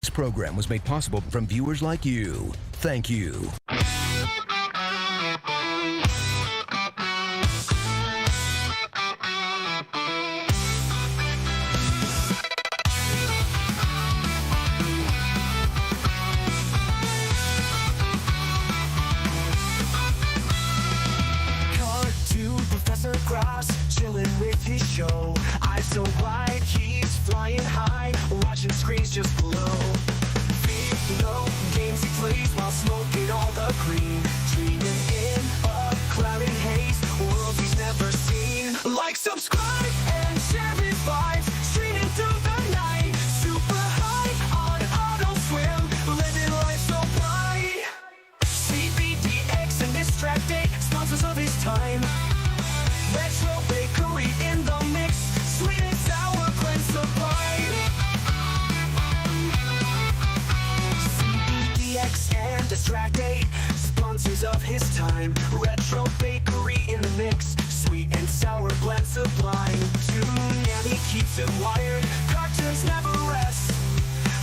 This program was made possible from viewers like you. Thank you. Cartoon Professor Cross, chilling with his show. Eyes so wide, he's flying high, watching screens just below. Fear no games he plays while smoking all the green, dreaming in a cloudy haze, worlds he's never seen. Like, subscribe, and share his vibes, streaming through the night, super high on Auto Swim, living life so bright. CBDX and Distractate, sponsors of his time. Retro Bakery in the mix, sweet and sour blend supply. CBDX and Distractate, sponsors of his time. Retro Bakery in the mix, sweet and sour blend sublime. Tune and he keeps it wired, cartoons never rest.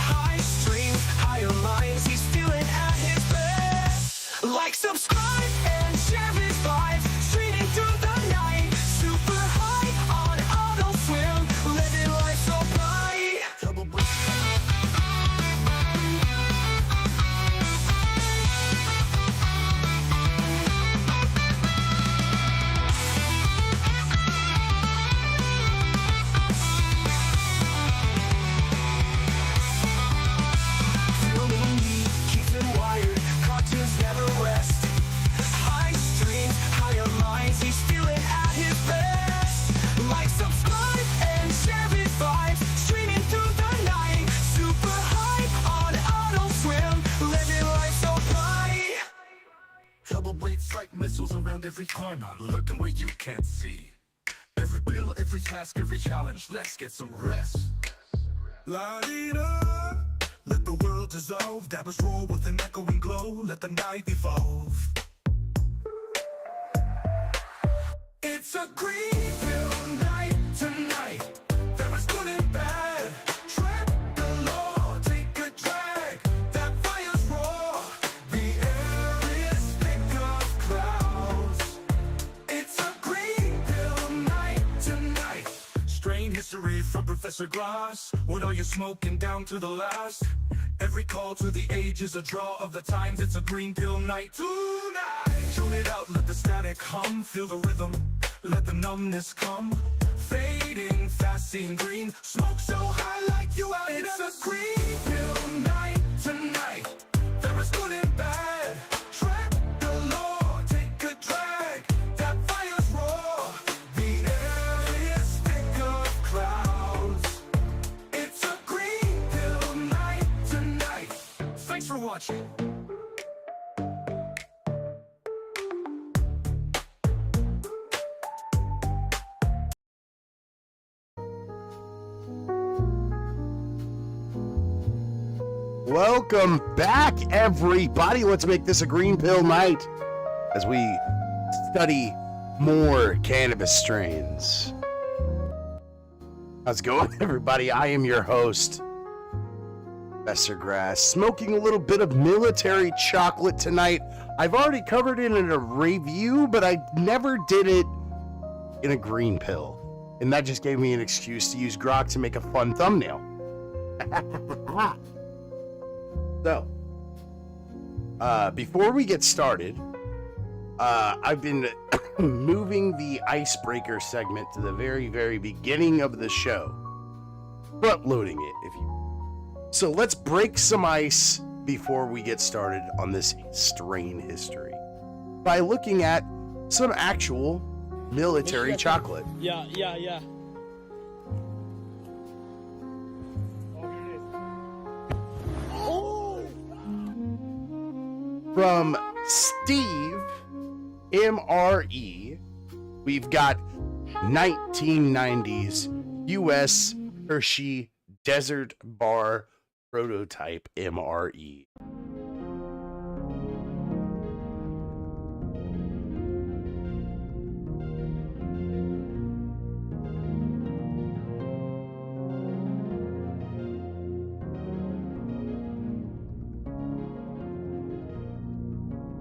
High streams, higher minds, he's feeling at his best. Like, subscribe, and share his vibes, streaming through the night, super high on Auto Swim, living life so bright. Double break. Feeling me, keeping wired, cartoons never rest. High streams, higher minds, he's feeling at his best. Like, subscribe, and share his vibes, streaming through the night, super high on Auto Swim, living life so bright. Double blade strike missiles around every corner, lurking where you can't see. Every bill, every task, every challenge, let's get some rest. La-dee-da, let the world dissolve, dabbers roll with an echoing glow, let the night evolve. It's a green pill night tonight, there is good and bad, track the law, take a drag, that fire's raw, the air is thick of clouds. It's a green pill night tonight. Strain history from Professor Glass. What are you smoking down to the last? Every call to the age is a draw of the times. It's a green pill night tonight. Tune it out, let the static hum. Feel the rhythm, let the numbness come. Fading fast, seeing green. Smoke so high like you out. It's a green pill night tonight. There is good and bad. Track the law, take a drag. That fire's raw. The air is thick of clouds. It's a green pill night tonight. Thanks for watching. Welcome back, everybody. Let's make this a green pill night as we study more cannabis strains. How's it going, everybody? I am your host, Professor Grass, smoking a little bit of military chocolate tonight. I've already covered it in a review, but I never did it in a green pill. And that just gave me an excuse to use grog to make a fun thumbnail. So, before we get started, I've been moving the icebreaker segment to the very, very beginning of the show. Front loading it, if you. So let's break some ice before we get started on this strain history by looking at some actual military chocolate. Yeah. From Steve MRE, we've got 1990s US Hershey Desert Bar Prototype MRE.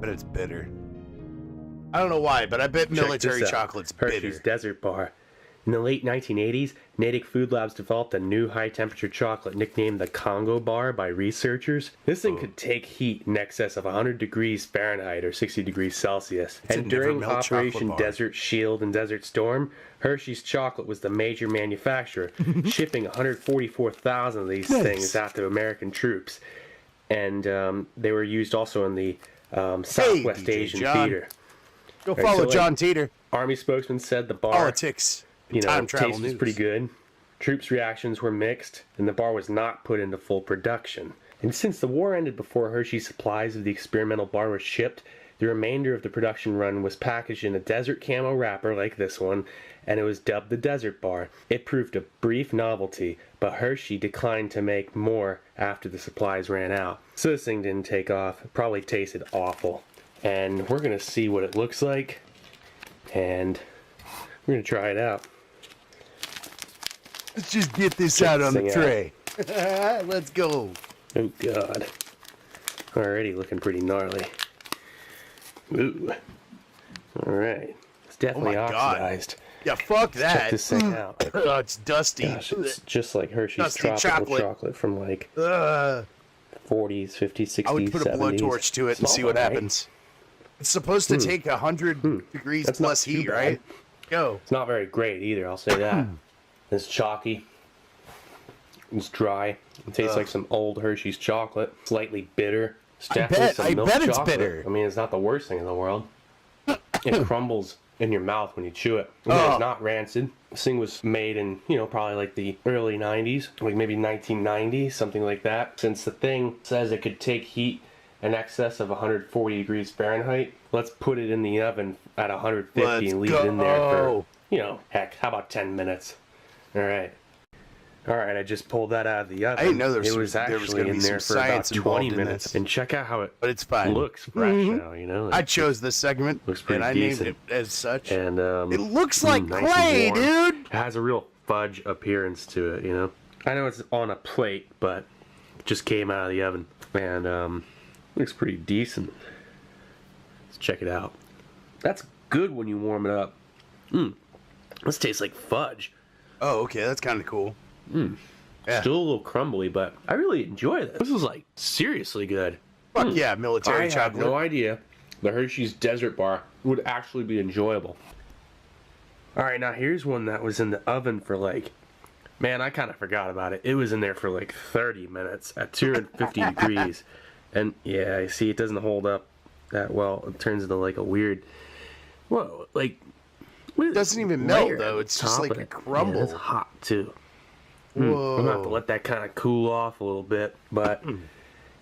But it's bitter. I don't know why, but I bet military Check this out. chocolate's Hershey's bitter. Desert Bar. In the late 1980s, Natick Food Labs developed a new high-temperature chocolate nicknamed the Congo Bar by researchers. This thing could take heat in excess of 100 degrees Fahrenheit or 60 degrees Celsius. It's a And during never melt chocolate Operation bar. Desert Shield and Desert Storm, Hershey's Chocolate was the major manufacturer, shipping 144,000 of these Nice. things out to American troops. And they were used also in the Southwest DJ Asian John. theater. Go right, follow so, like, John Teeter. Army spokesman said the bar Politics. And time travel taste news. was pretty good. Troops' reactions were mixed, and the bar was not put into full production. And since the war ended before Hershey's supplies of the experimental bar were shipped, the remainder of the production run was packaged in a desert camo wrapper like this one, and it was dubbed the Desert Bar. It proved a brief novelty, but Hershey declined to make more after the supplies ran out. So this thing didn't take off. It probably tasted awful. And we're going to see what it looks like, and we're going to try it out. Let's just get this Check out this on the thing tray. Let's go. Oh god. Already looking pretty gnarly. Ooh. Alright. It's definitely Oh my God. oxidized. Yeah, fuck Check that. this thing out. Oh, it's dusty. Gosh, it's just like Hershey's Dusty tropical chocolate. chocolate from like Ugh. 40s, 50s, 60s, I would put 70s. a blowtorch to it and Smells see what alright. happens. It's supposed to take 100 degrees That's not plus too heat, bad. right? Go. It's not very great either, I'll say that. It's chalky. It's dry. It tastes like some old Hershey's chocolate. Slightly bitter. It's definitely some milk bet it's chocolate. bitter. I mean, it's not the worst thing in the world. It crumbles in your mouth when you chew it. I mean, Oh. It's not rancid. This thing was made in, probably like the early 90s, like maybe 1990, something like that. Since the thing says it could take heat in excess of 140 degrees Fahrenheit, let's put it in the oven at 150 Let's and leave it in there go. for, heck, how about 10 minutes? All right. All right, I just pulled that out of the oven. I didn't know there was it was there was actually gonna in be there some for about science 20 involved in minutes. this. And check out how it But it's fine. looks fresh now, I chose this segment, Looks pretty and I decent. named it as such. And It looks like nice and clay, warm. dude. It has a real fudge appearance to it, I know it's on a plate, but it just came out of the oven. And looks pretty decent. Let's check it out. That's good when you warm it up. This tastes like fudge. Oh, okay, that's kind of cool. Yeah. Still a little crumbly, but I really enjoy this. This is like seriously good. Fuck yeah, military I had chocolate. no idea the Hershey's Desert Bar would actually be enjoyable. Alright, now here's one that was in the oven for man, I kind of forgot about it. It was in there for 30 minutes at 250 degrees. And yeah, I see it doesn't hold up that well. It turns into a weird, it doesn't even melt, though. It's just like a crumble. Yeah, it's hot too. Whoa. I'm gonna have to let that kind of cool off a little bit, but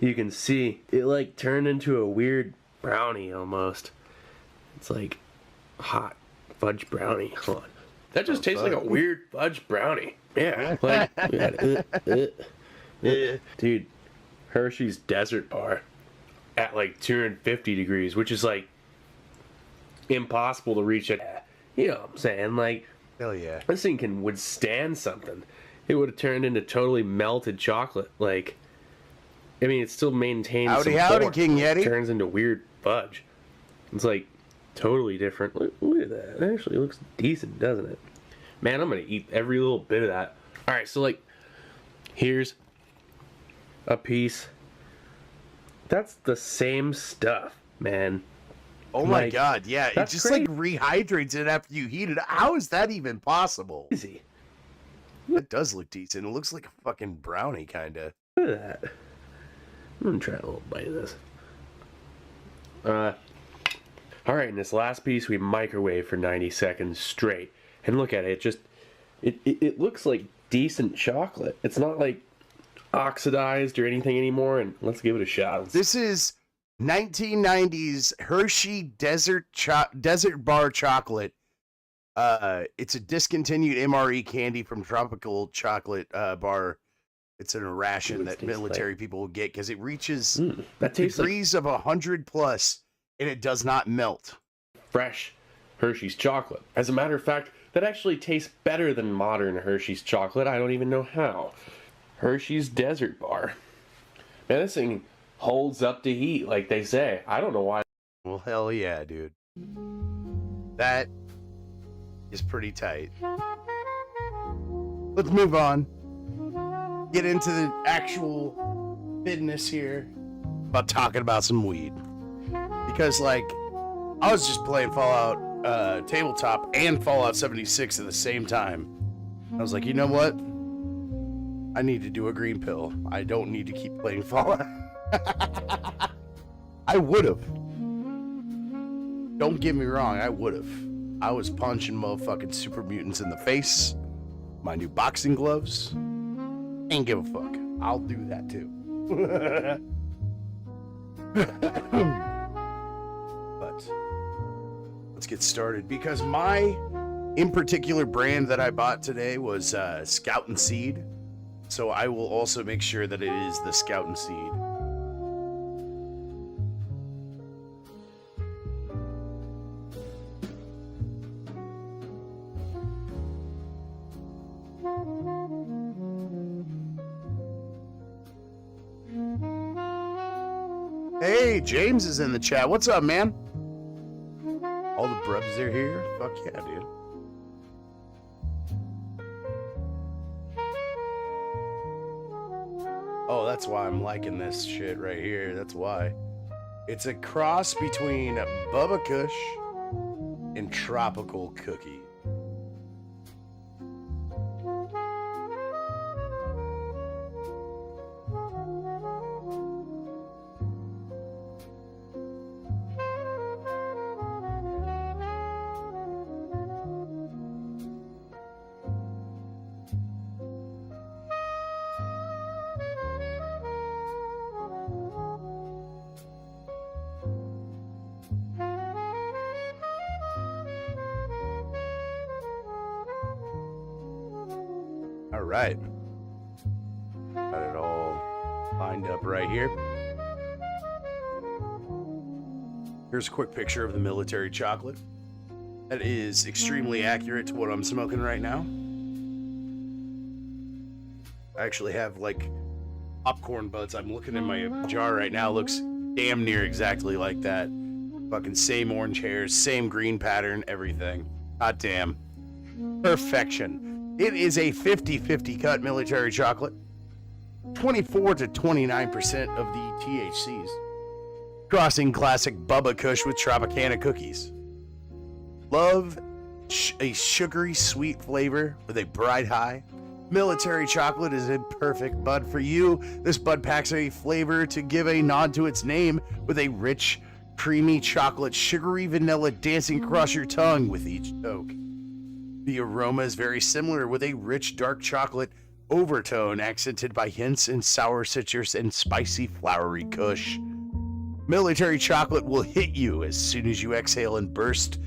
you can see it turned into a weird brownie almost. It's like hot fudge brownie. Hold on. That just tastes like a weird fudge brownie. Yeah, dude, Hershey's Desert Bar at 250 degrees, which is impossible to reach at. You know what I'm saying? Hell yeah. This thing would stand something. It would have turned into totally melted chocolate. It still maintains Howdy, some howdy, form. King Yeti. It turns into weird fudge. It's totally different. Look at that. It actually looks decent, doesn't it? Man, I'm gonna eat every little bit of that. All right, so here's a piece. That's the same stuff, man. Oh my god, yeah. It that's just rehydrates it after you heat it. How is that even possible? Easy. It does look decent. It looks like a fucking brownie, kind of. Look at that. I'm gonna try a little bite of this. Alright, in this last piece we microwave for 90 seconds straight. And look at it, it looks like decent chocolate. It's not oxidized or anything anymore, and let's give it a shot. This is 1990s Hershey Desert Bar chocolate. It's a discontinued MRE candy from Tropical Chocolate Bar. It's in a ration that military people will get because it reaches that tastes like degrees of 100 plus, and it does not melt. fresh Hershey's chocolate. As a matter of fact, that actually tastes better than modern Hershey's chocolate. I don't even know how. Hershey's Desert Bar. Man, this thing holds up to heat, like they say. I don't know why hell yeah, dude. That is pretty tight. Let's move on. Get into the actual business here about talking about some weed. Because, like, I was just playing Fallout Tabletop and Fallout 76 at the same time. I was like, you know what? I need to do a green pill. I don't need to keep playing Fallout. I would have. Don't get me wrong, I would have. I was punching motherfucking super mutants in the face. My new boxing gloves. Ain't give a fuck. I'll do that too. But let's get started, because my in particular brand that I bought today was Scout and Seed. So I will also make sure that it is the Scout and Seed. Hey, James is in the chat. What's up, man? All the brubs are here. Fuck yeah, dude. Oh, that's why I'm liking this shit right here. That's why. It's a cross between Bubba Kush and Tropical Cookie. All right. Got it all lined up right here. Here's a quick picture of the military chocolate. That is extremely accurate to what I'm smoking right now. I actually have like popcorn buds. I'm looking in my jar right now. Looks damn near exactly like that. Fucking same orange hairs, same green pattern, everything. God damn. Perfection. It is a 50-50 cut military chocolate. 24 to 29% of the THCs. Crossing classic Bubba Kush with Tropicana cookies. Love a sugary sweet flavor with a bright high. Military chocolate is a perfect bud for you. This bud packs a flavor to give a nod to its name with a rich, creamy chocolate, sugary vanilla dancing across your tongue with each toke. The aroma is very similar with a rich dark chocolate overtone accented by hints and sour citrus and spicy flowery kush. Military chocolate will hit you as soon as you exhale and burst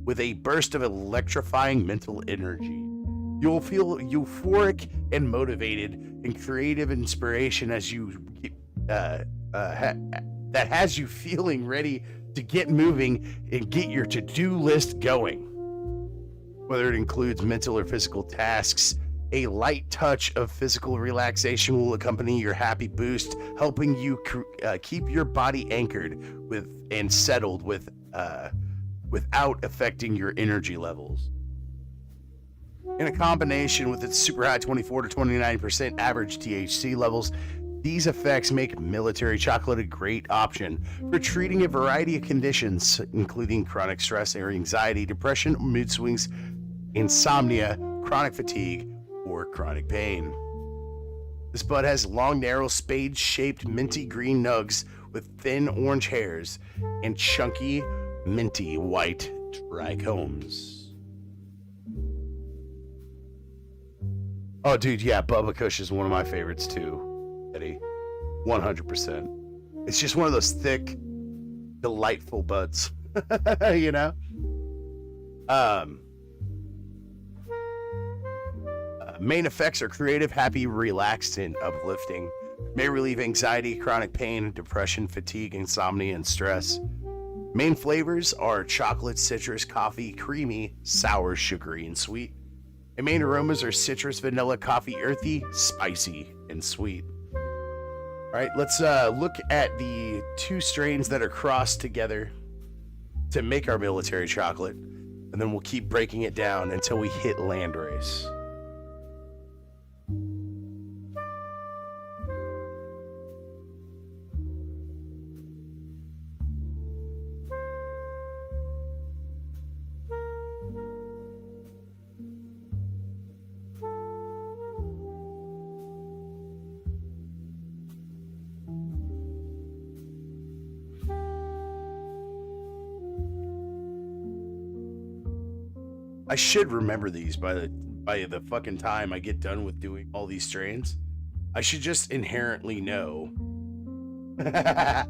with a burst of electrifying mental energy. You'll feel euphoric and motivated and creative inspiration as you that has you feeling ready to get moving and get your to-do list going. Whether it includes mental or physical tasks, a light touch of physical relaxation will accompany your happy boost, helping you keep your body anchored and settled without affecting your energy levels. In a combination with its super high 24 to 29% average THC levels, these effects make military chocolate a great option for treating a variety of conditions, including chronic stress or anxiety, depression, mood swings, insomnia, chronic fatigue, or chronic pain. This bud has long, narrow, spade-shaped minty green nugs with thin orange hairs and chunky, minty white trichomes. Oh, dude, yeah, Bubba Kush is one of my favorites too, Eddie. 100%. It's just one of those thick, delightful buds, you know? Main effects are creative, happy, relaxed, and uplifting. May relieve anxiety, chronic pain, depression, fatigue, insomnia, and stress. Main flavors are chocolate, citrus, coffee, creamy, sour, sugary, and sweet. And main aromas are citrus, vanilla, coffee, earthy, spicy, and sweet. All right, let's look at the two strains that are crossed together. to make our military chocolate, and then we'll keep breaking it down until we hit landrace. I should remember these by the fucking time I get done with doing all these strains. I should just inherently know that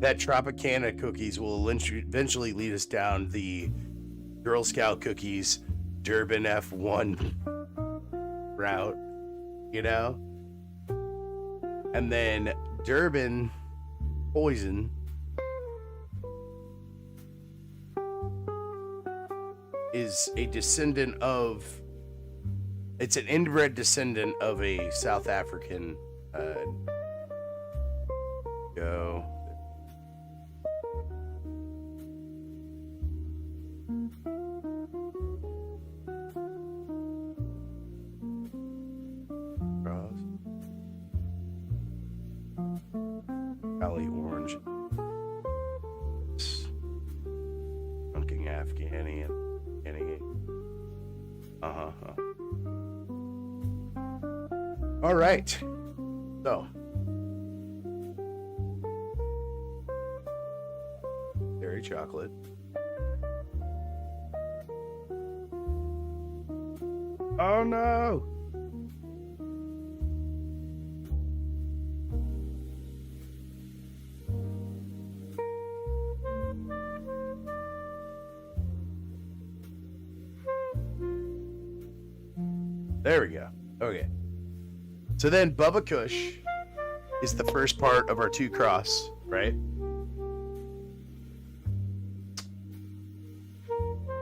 Tropicana cookies will eventually lead us down the Girl Scout cookies Durban F1 route, you know? And then Durban Poison is a descendant of, it's an inbred descendant of a South African go. Cross. Valley Orange. Funking Afghani. All right. So, dairy chocolate. Oh no. There we go. Okay. So then Bubba Kush is the first part of our two cross, right?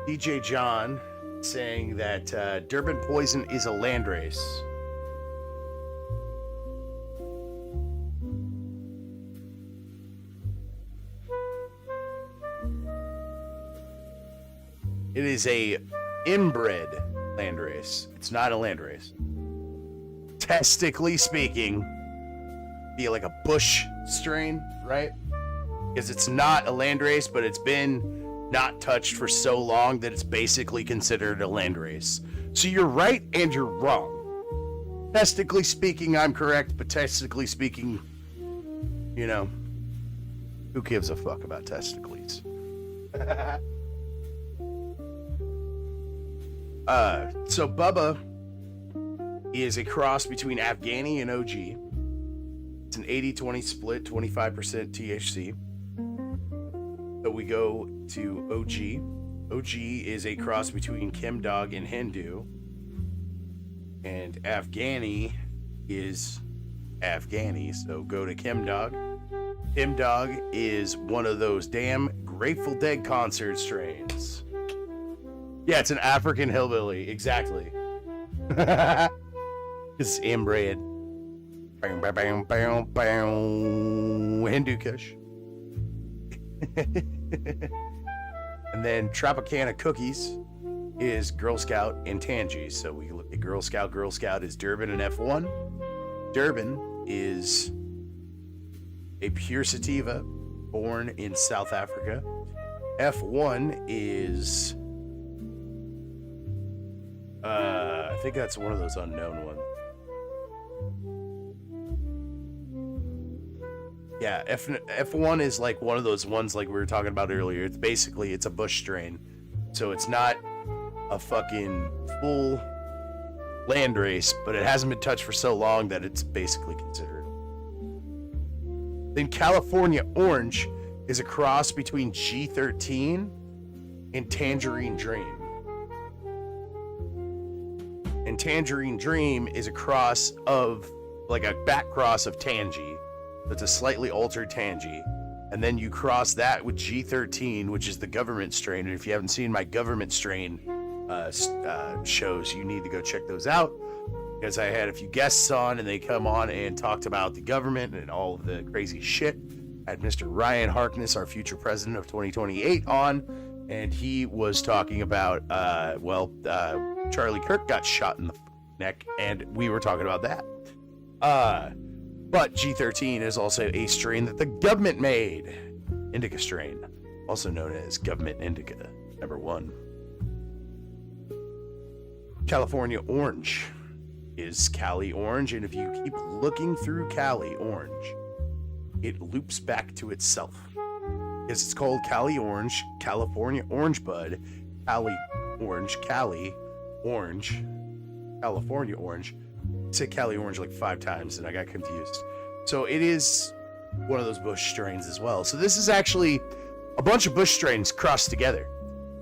DJ John saying that Durban Poison is a landrace. It is a inbred landrace. It's not a landrace. Testically speaking, be like a bush strain, right? Because it's not a landrace, but it's been not touched for so long that it's basically considered a landrace. So you're right and you're wrong. Testically speaking, I'm correct, but testically speaking, you know, who gives a fuck about testicles? So Bubba is a cross between Afghani and OG. It's an 80-20 split, 25% THC. So we go to OG. OG is a cross between Chem Dog and Hindu. And Afghani is Afghani, so go to Chem Dog. Chem Dog is one of those damn Grateful Dead concert strains. Yeah, it's an African hillbilly, exactly. It's inbred. Hindu Kush. And then Tropicana Cookies is Girl Scout and Tangy. So we look at Girl Scout. Girl Scout is Durban and F1. Durban is a pure sativa born in South Africa. F1 is I think that's one of those unknown ones. Yeah, F1 is like one of those ones like we were talking about earlier. It's basically, it's a bush strain. So it's not a fucking full landrace, but it hasn't been touched for so long that it's basically considered. Then California Orange is a cross between G13 and Tangerine Dream. And Tangerine Dream is a cross of, like a back cross of Tangy. It's a slightly altered Tangy. And then you cross that with G13, which is the government strain. And if you haven't seen my government strain shows, you need to go check those out. Because I had a few guests on and they come on and talked about the government and all of the crazy shit. had Mr. Ryan Harkness, our future president of 2028, on, and he was talking about, Charlie Kirk got shot in the neck, and we were talking about that. But G13 is also a strain that the government made. Indica strain, also known as government indica, number 1. California orange is Cali orange, and if you keep looking through Cali orange, it loops back to itself. Because it's called Cali orange, California orange bud, Cali orange, California orange. I said Cali orange like 5 times and I got confused. So it is one of those bush strains as well. So this is actually a bunch of bush strains crossed together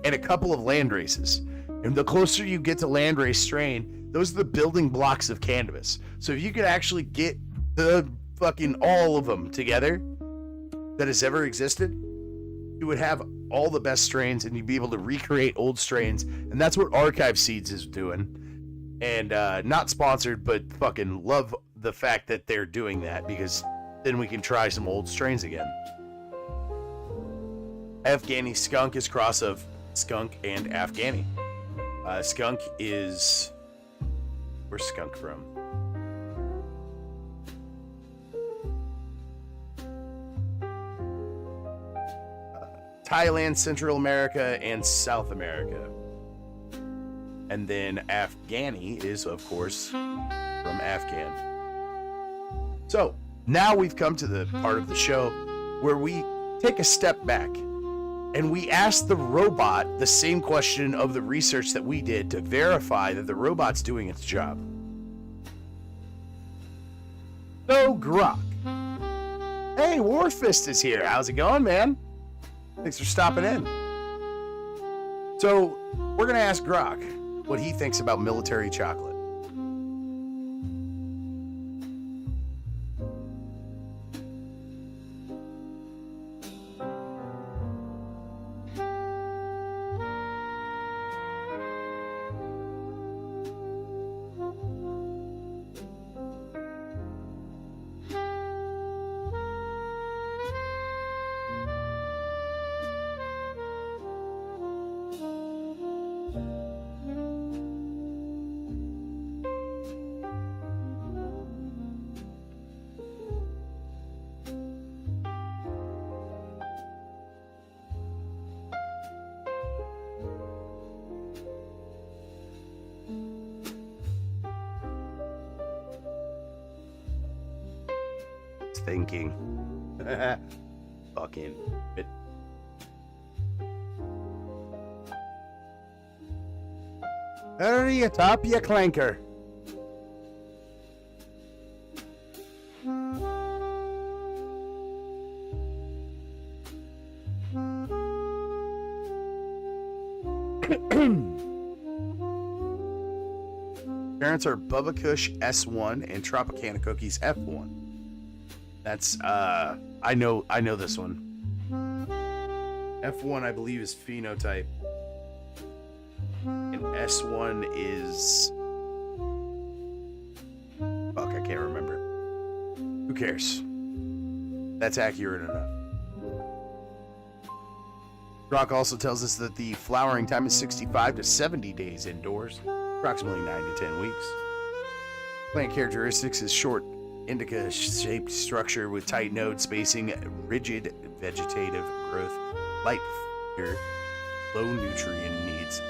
and a couple of landraces. And the closer you get to landrace strain, those are the building blocks of cannabis. So if you could actually get the fucking all of them together that has ever existed, you would have all the best strains and you'd be able to recreate old strains. And that's what Archive Seeds is doing. And not sponsored, but fucking love the fact that they're doing that, because then we can try some old strains again. Afghani skunk is cross of skunk and Afghani. Skunk is... Where's skunk from? Thailand, Central America, and South America. And then Afghani is, of course, from Afghan. So, now we've come to the part of the show where we take a step back and we ask the robot the same question of the research that we did to verify that the robot's doing its job. So, Grok. Hey, Warfist is here. How's it going, man? Thanks for stopping in. So, we're going to ask Grok what he thinks about military chocolate. Thinking. Fucking bit. Hurry atop, you clanker. Parents are Bubba Kush S1 and Tropicana Cookies F1. That's I know this one. F1 I believe is phenotype. And S1 is fuck, I can't remember. Who cares? That's accurate enough. Rock also tells us that the flowering time is 65 to 70 days indoors, approximately 9 to 10 weeks. Plant characteristics is short indica-shaped structure with tight node spacing, rigid vegetative growth, light figure, low nutrient needs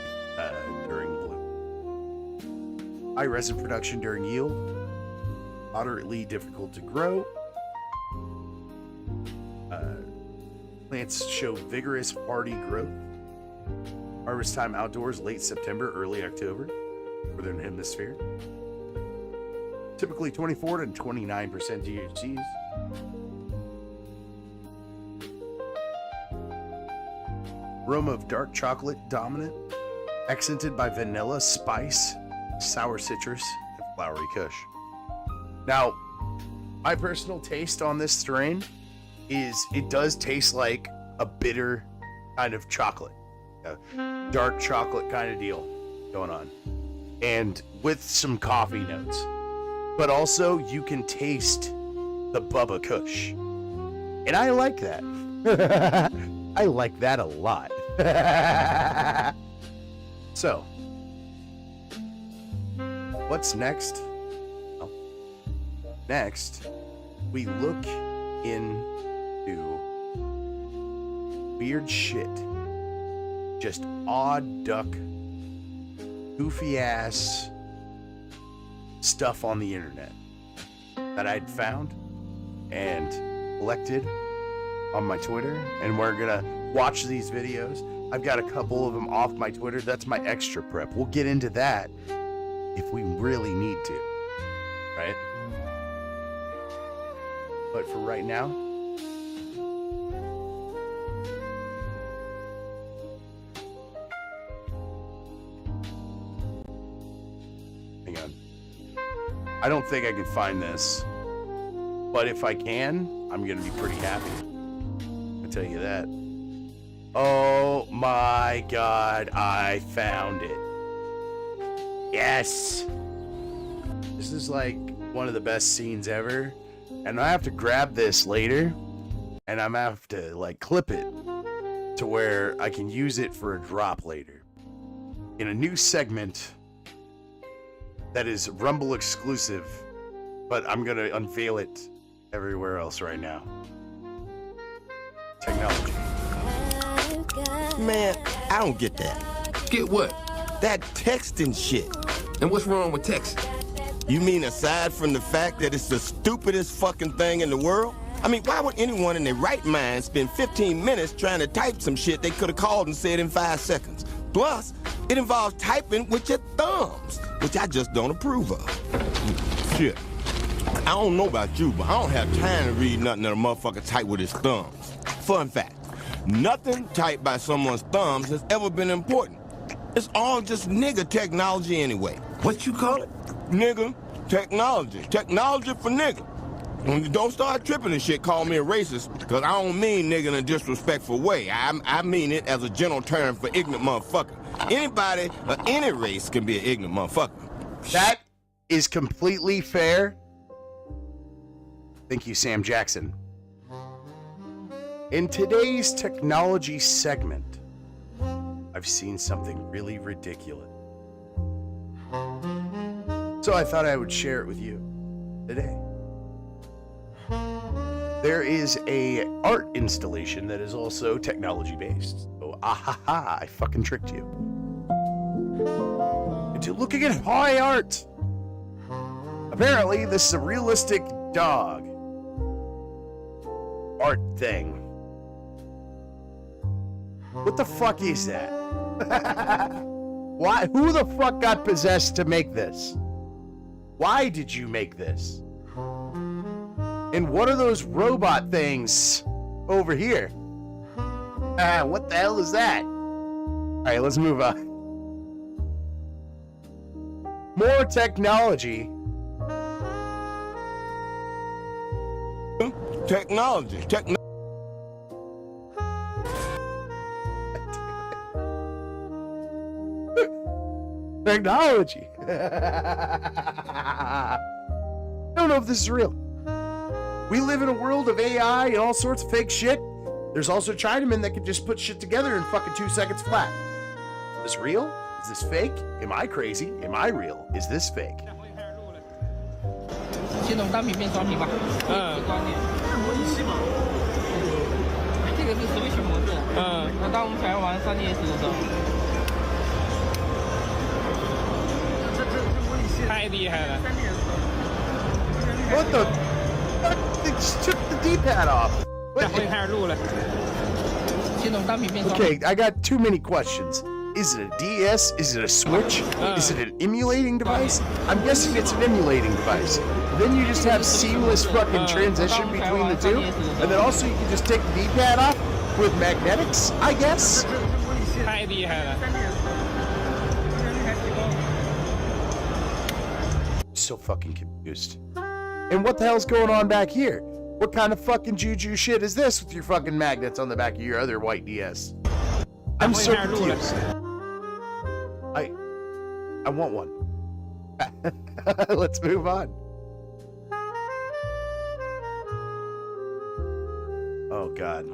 during bloom. High resin production during yield, moderately difficult to grow. Plants show vigorous, hardy growth. Harvest time outdoors, late September, early October, Northern Hemisphere. Typically 24 to 29% THCs. Aroma of dark chocolate dominant, accented by vanilla, spice, sour citrus, and flowery kush. Now, my personal taste on this strain is it does taste like a bitter kind of chocolate, a dark chocolate kind of deal going on, and with some coffee notes. But also, you can taste the Bubba Kush. And I like that. I like that a lot. So, what's next? Oh. Next, we look into weird shit. Just odd duck, goofy ass stuff on the internet that I'd found and collected on my Twitter, and we're gonna watch these videos. I've got a couple of them off my Twitter. That's my extra prep. We'll get into that if we really need to, right? But for right now, hang on. I don't think I can find this, but if I can, I'm gonna be pretty happy. I'll tell you that. Oh my God, I found it. Yes. This is like one of the best scenes ever. And I have to grab this later, and I'm gonna have to like clip it to where I can use it for a drop later in a new segment that is Rumble exclusive, but I'm gonna unveil it everywhere else right now. Technology. Man, I don't get that. Get what? That texting shit. And what's wrong with text? You mean aside from the fact that it's the stupidest fucking thing in the world? I mean, why would anyone in their right mind spend 15 minutes trying to type some shit they could have called and said in 5 seconds? Plus, it involves typing with your thumbs, which I just don't approve of. Shit. I don't know about you, but I don't have time to read nothing that a motherfucker type with his thumbs. Fun fact, nothing typed by someone's thumbs has ever been important. It's all just nigga technology anyway. What you call it? Nigga technology. Technology for nigga. When you don't start tripping and shit, call me a racist, because I don't mean nigga in a disrespectful way. I mean it as a general term for ignorant motherfucker. Anybody of any race can be an ignorant motherfucker. That is completely fair. Thank you, Sam Jackson. In today's technology segment, I've seen something really ridiculous. So I thought I would share it with you today. There is a art installation that is also technology based. So, ahaha, I fucking tricked you. Into looking at high art. Apparently, this is a realistic dog art thing. What the fuck is that? Why? Who the fuck got possessed to make this? Why did you make this? And what are those robot things over here? What the hell is that? Alright, let's move on. More technology. Technology. Technology. I don't know if this is real. We live in a world of AI and all sorts of fake shit. There's also Chinamen that can just put shit together in fucking 2 seconds flat. Is this real? Is this fake? Am I crazy? Am I real? Is this fake? 先从单品变双品吧。双点。这个是 Switch 模式。那当我们想要玩 3DS 的时候。太厉害了。What the? They just took the D-pad off. 会开始录了。先从单品变双。 Okay, I got too many questions. Is it a DS? Is it a Switch? Is it an emulating device? I'm guessing it's an emulating device. Then you just have seamless fucking transition between the two. And then also you can just take the D-pad off with magnetics, I guess? 太厉害了。 So fucking confused. And what the hell's going on back here? What kind of fucking juju shit is this with your fucking magnets on the back of your other white DS? I'm so confused. I want one. Let's move on. God.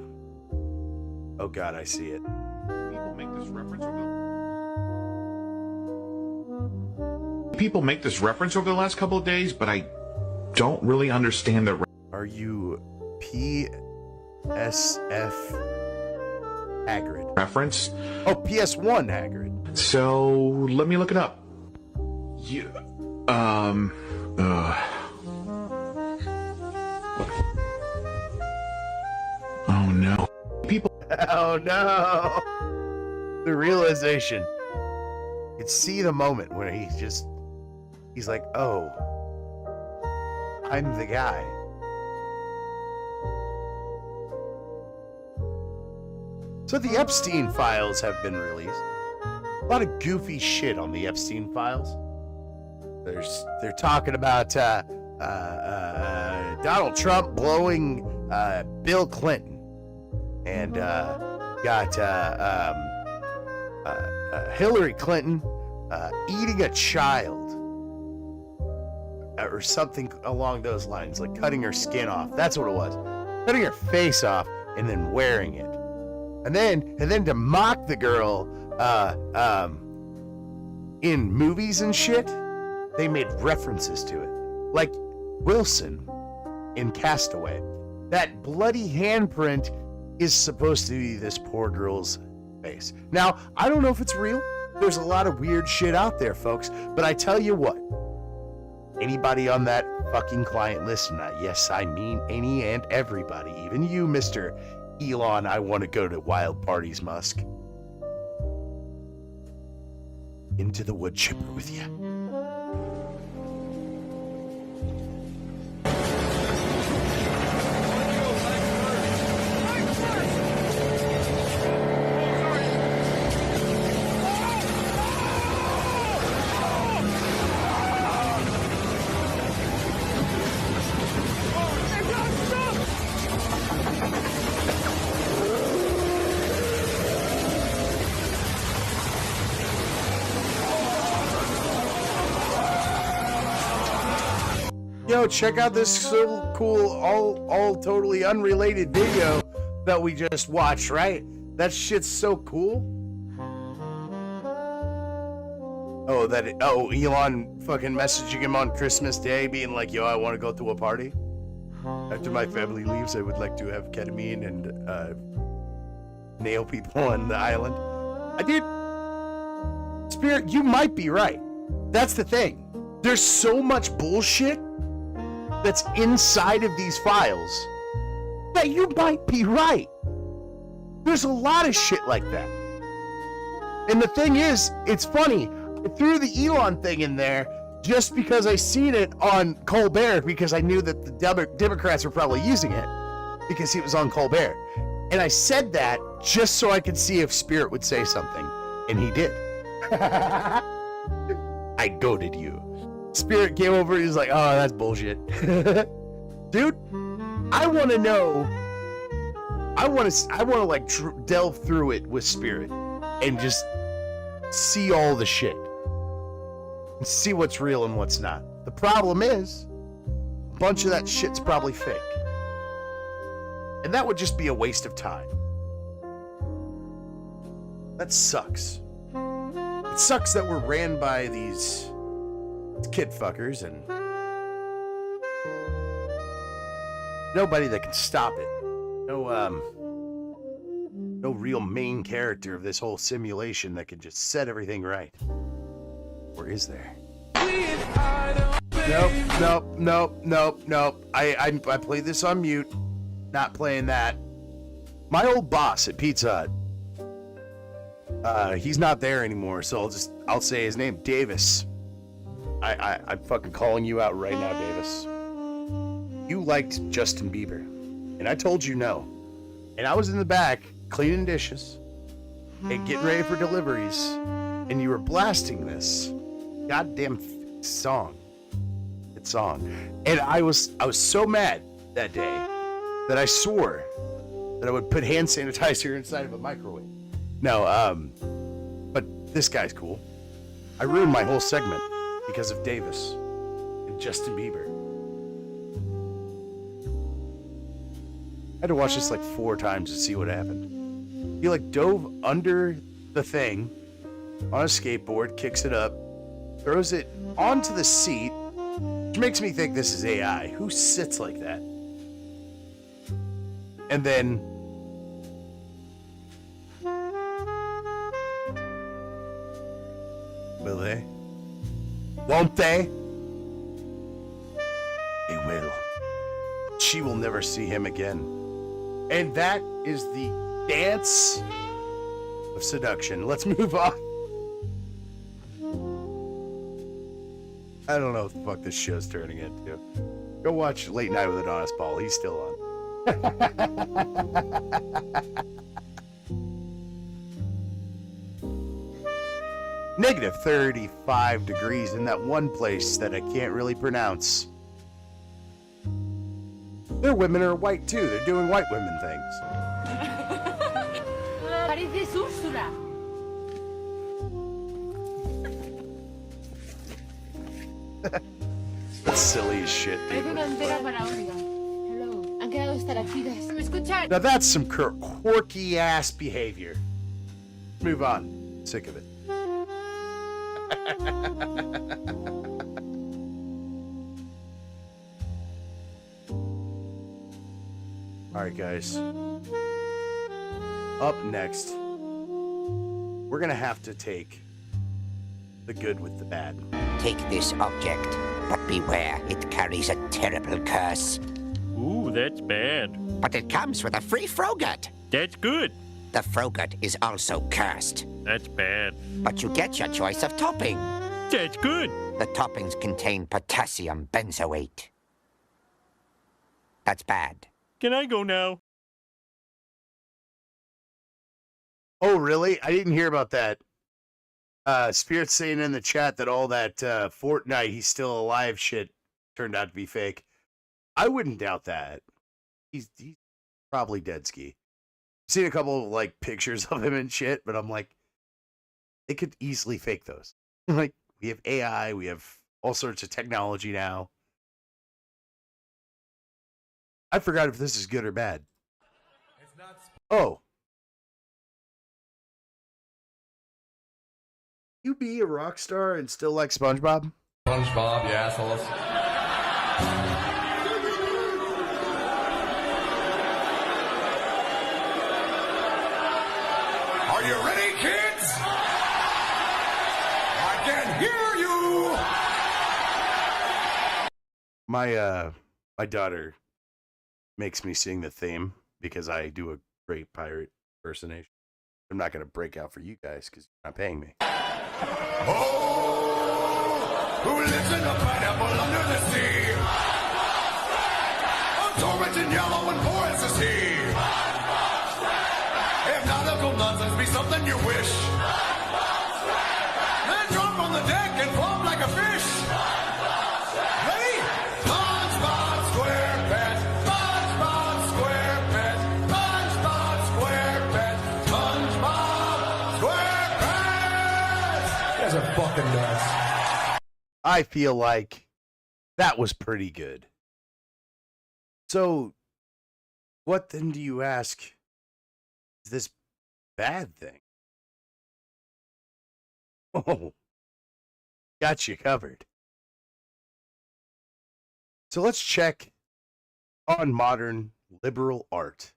Oh God, I see it. People make this reference over the last couple of days, but I don't really understand the. Are you PSF Hagrid? Reference? Oh, PS1 Hagrid. So let me look it up. You, Oh no. People. Oh no! The realization. You could see the moment where he's like, oh, I'm the guy. So the Epstein files have been released. A lot of goofy shit on the Epstein files. They're talking about Donald Trump blowing Bill Clinton, and got Hillary Clinton eating a child, or something along those lines, like cutting her skin off. That's what it was. Cutting her face off and then wearing it. And then to mock the girl in movies and shit, they made references to it. Like Wilson in Castaway. That bloody handprint is supposed to be this poor girl's face. Now, I don't know if it's real. There's a lot of weird shit out there, folks. But I tell you what, anybody on that fucking client list, and yes, I mean any and everybody, even you, Mr. Elon, I want to go to wild parties, Musk. Into the wood chipper with you. Yo, check out this so cool, all totally unrelated video that we just watched, right? That shit's so cool. Oh, Elon fucking messaging him on Christmas Day being like, yo, I want to go to a party. After my family leaves, I would like to have ketamine and nail people on the island. I did. Spirit, you might be right. That's the thing. There's so much bullshit that's inside of these files that you might be right. There's a lot of shit like that. And the thing is, it's funny. I threw the Elon thing in there just because I seen it on Colbert, because I knew that the Democrats were probably using it because he was on Colbert. And I said that just so I could see if Spirit would say something. And he did. I goaded you. Spirit came over, he was like, oh, that's bullshit. Dude, I want to know. I want to like delve through it with Spirit and just see all the shit and see what's real and what's not. The problem is, a bunch of that shit's probably fake. And that would just be a waste of time. That sucks. It sucks that we're ran by these kid fuckers and nobody that can stop it. No real main character of this whole simulation that can just set everything right. Or is there? Nope. I played this on mute. Not playing that. My old boss at Pizza Hut. He's not there anymore, so I'll say his name, Davis. I'm fucking calling you out right now, Davis. You liked Justin Bieber, and I told you no. And I was in the back cleaning dishes and getting ready for deliveries, and you were blasting this goddamn song. It's song. And I was so mad that day that I swore that I would put hand sanitizer inside of a microwave. No, but this guy's cool. I ruined my whole segment because of Davis and Justin Bieber. had to watch this like 4 times to see what happened. He like dove under the thing on a skateboard, kicks it up, throws it onto the seat, which makes me think this is AI. Who sits like that? And then will they? Won't they? They will. She will never see him again. And that is the dance of seduction. Let's move on. I don't know what the fuck this show's turning into. Go watch Late Night with Adonis Paul. He's still on. Negative 35 degrees in that one place that I can't really pronounce. Their women are white too. They're doing white women things. Pareces Úrsula. That's silly as shit, dude. Parece una antena parabólica. Hello. Han quedado estalactitas. ¿Me escuchan? Now that's some quirky ass behavior. Move on. Sick of it. Alright, guys. Up next, we're gonna have to take the good with the bad. Take this object, but beware, it carries a terrible curse. Ooh, that's bad. But it comes with a free Frogut. That's good. The Frogut is also cursed. That's bad. But you get your choice of topping. That's good. The toppings contain potassium benzoate. That's bad. Can I go now? Oh, really? I didn't hear about that. Spirit's saying in the chat that all that Fortnite, he's still alive shit turned out to be fake. I wouldn't doubt that. He's probably dead ski. I've seen a couple of like pictures of him and shit, but I'm like, they could easily fake those. Like, we have AI, we have all sorts of technology now. I forgot if this is good or bad. Oh. You be a rock star and still like SpongeBob? SpongeBob, you assholes. Are you ready, kids? I can hear you! My daughter makes me sing the theme because I do a great pirate impersonation. I'm not going to break out for you guys because you're not paying me. Oh, who lives in a pineapple under the sea? A torrent in yellow and porous as he. If nautical nonsense be something you wish, then drop on the deck and flop like a fish. Ready? SpongeBob SquarePants, SpongeBob SquarePants, SpongeBob SquarePants, SpongeBob SquarePants. You guys are fucking nuts. I feel like that was pretty good. So, what then do you ask is this bad thing? Oh, got you covered. So let's check on modern liberal art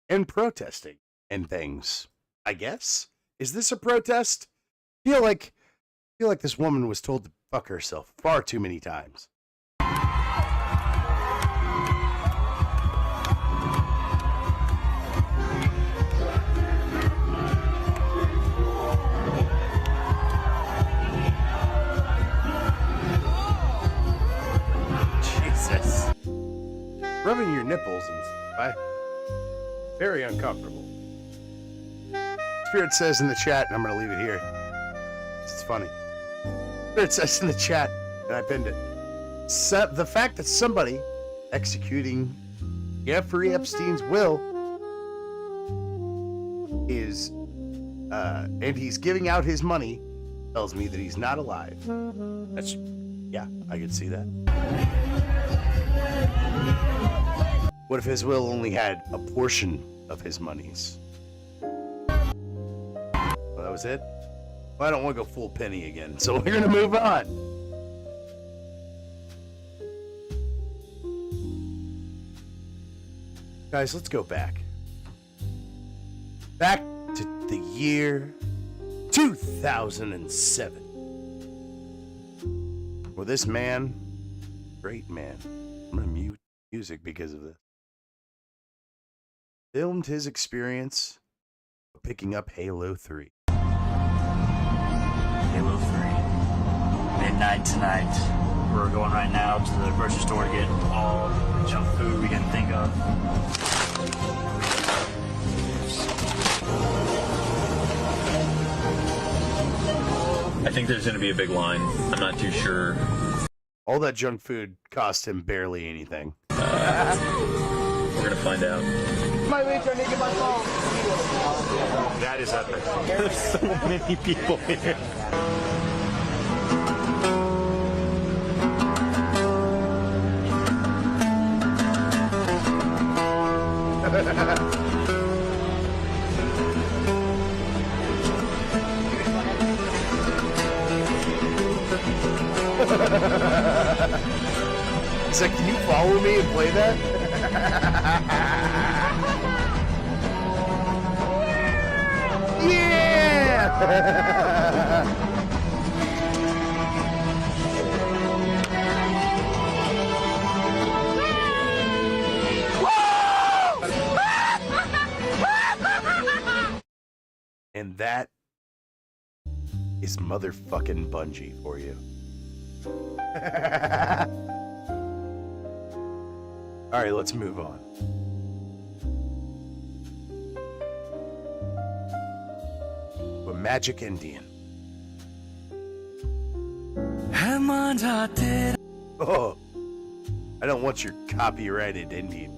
and protesting and things. I guess? Is this a protest? Feel like this woman was told to fuck herself far too many times. Jesus. Rubbing your nipples and very uncomfortable. Spirit says in the chat, and I'm going to leave it here. It's funny. Spirit says in the chat, and I pinned it. The fact that somebody executing Jeffrey Epstein's will is, and he's giving out his money, tells me that he's not alive. Yeah, I could see that. What if his will only had a portion of his monies? Well, that was it? Well, I don't want to go full penny again, so we're gonna move on. Guys, let's go back. Back to the year 2007. Well, this man, great man, I'm gonna mute music because of this, filmed his experience of picking up Halo 3. Halo 3. Midnight tonight. We're going right now to the grocery store to get all the junk food we can think of. I think there's going to be a big line. I'm not too sure. All that junk food cost him barely anything. We're going to find out. My way trying to get my phone. That is epic. There's so many people here. He's like, can you follow me and play that? Yeah! And that is motherfucking Bungie for you. Alright, let's move on. We're Magic Indian. Oh, I don't want your copyrighted Indian.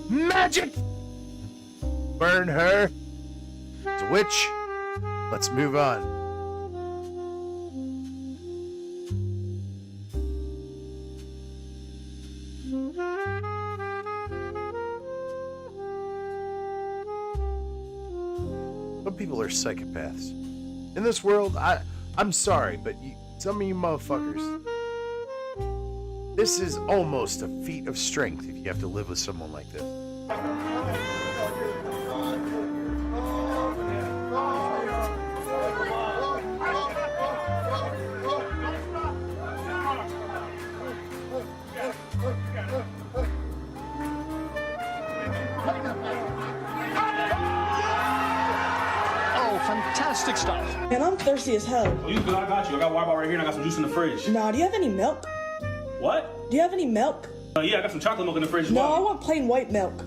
Magic! Burn her. Switch. Let's move on. Some people are psychopaths. In this world, I'm sorry, but some of you motherfuckers, this is almost a feat of strength if you have to live with someone like this. Fantastic stuff. And I'm thirsty as hell. Oh, you good? I got you. I got water bottle right here and I got some juice in the fridge. Nah, do you have any milk? What? Do you have any milk? Yeah, I got some chocolate milk in the fridge as No, well. I want plain white milk.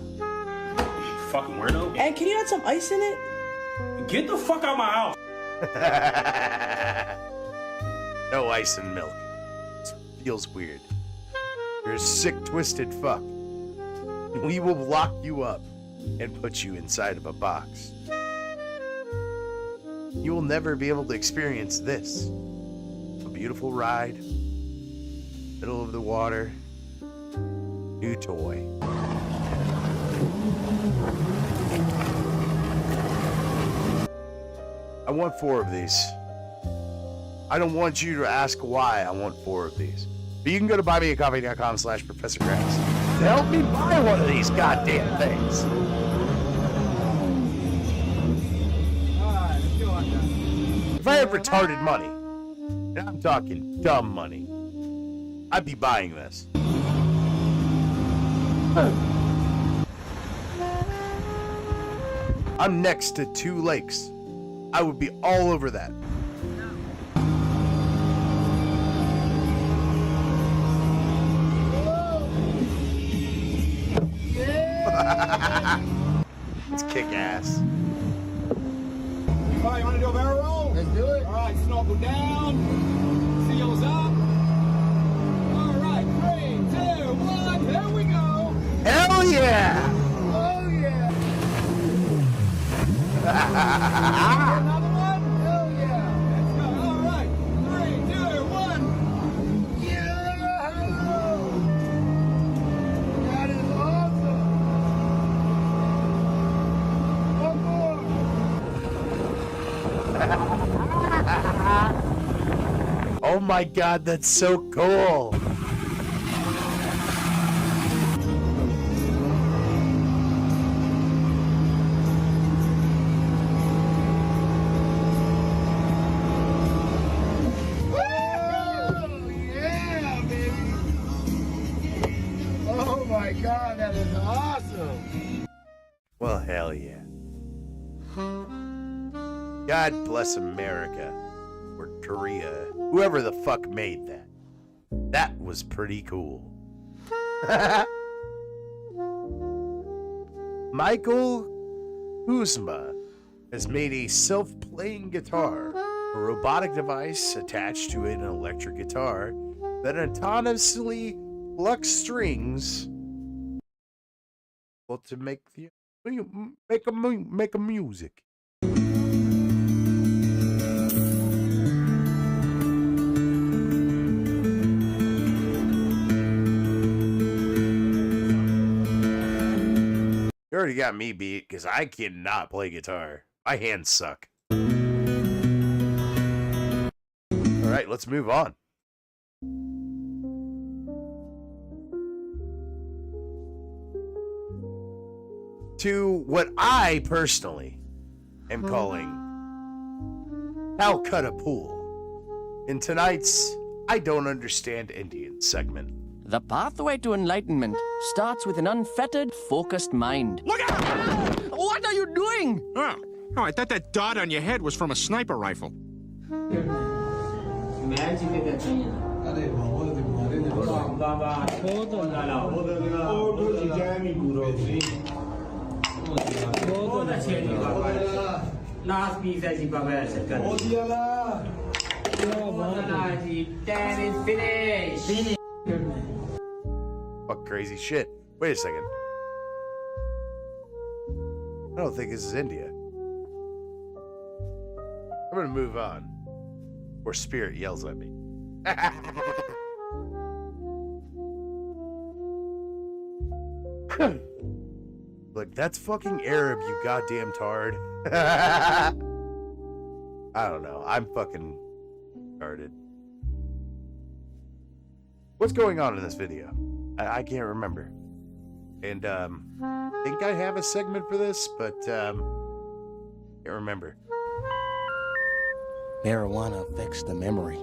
Fucking weirdo. And can you add some ice in it? Get the fuck out of my house. No ice and milk. It feels weird. You're a sick, twisted fuck. We will lock you up and put you inside of a box. You will never be able to experience this. A beautiful ride, middle of the water, new toy. I want 4 of these. I don't want you to ask why I want 4 of these. But you can go to buymeacoffee.com/ProfessorGrass to help me buy one of these goddamn things. If I had retarded money, and I'm talking dumb money, I'd be buying this. I'm next to 2 lakes. I would be all over that. Let's kick ass. All right, you want to do a barrel roll? Let's do it. All right, snorkel down. Seals up. All right, 3, 2, 1. There we go. Hell yeah! Oh, yeah. Another one? Hell yeah. my god, that's so cool. Oh my god, that is awesome! Well, hell yeah. God bless America. Or Korea. Whoever the fuck made that. That was pretty cool. Michael Kuzma has made a self-playing guitar, a robotic device attached to an electric guitar that autonomously plucks strings to make the make a music. You already got me beat because I cannot play guitar. My hands suck. All right, let's move on. To what I personally am calling Calcutta Pool in tonight's I Don't Understand Indian segment. The pathway to enlightenment starts with an unfettered, focused mind. Look out! What are you doing? Oh, I thought that dot on your head was from a sniper rifle. Fuck crazy shit. Wait a second. I don't think this is India. I'm gonna move on. Or Spirit yells at me. Like, that's fucking Arab, you goddamn tard. I don't know. I'm fucking retarded. What's going on in this video? I can't remember. And, I think I have a segment for this, but, can't remember. Marijuana affects the memory.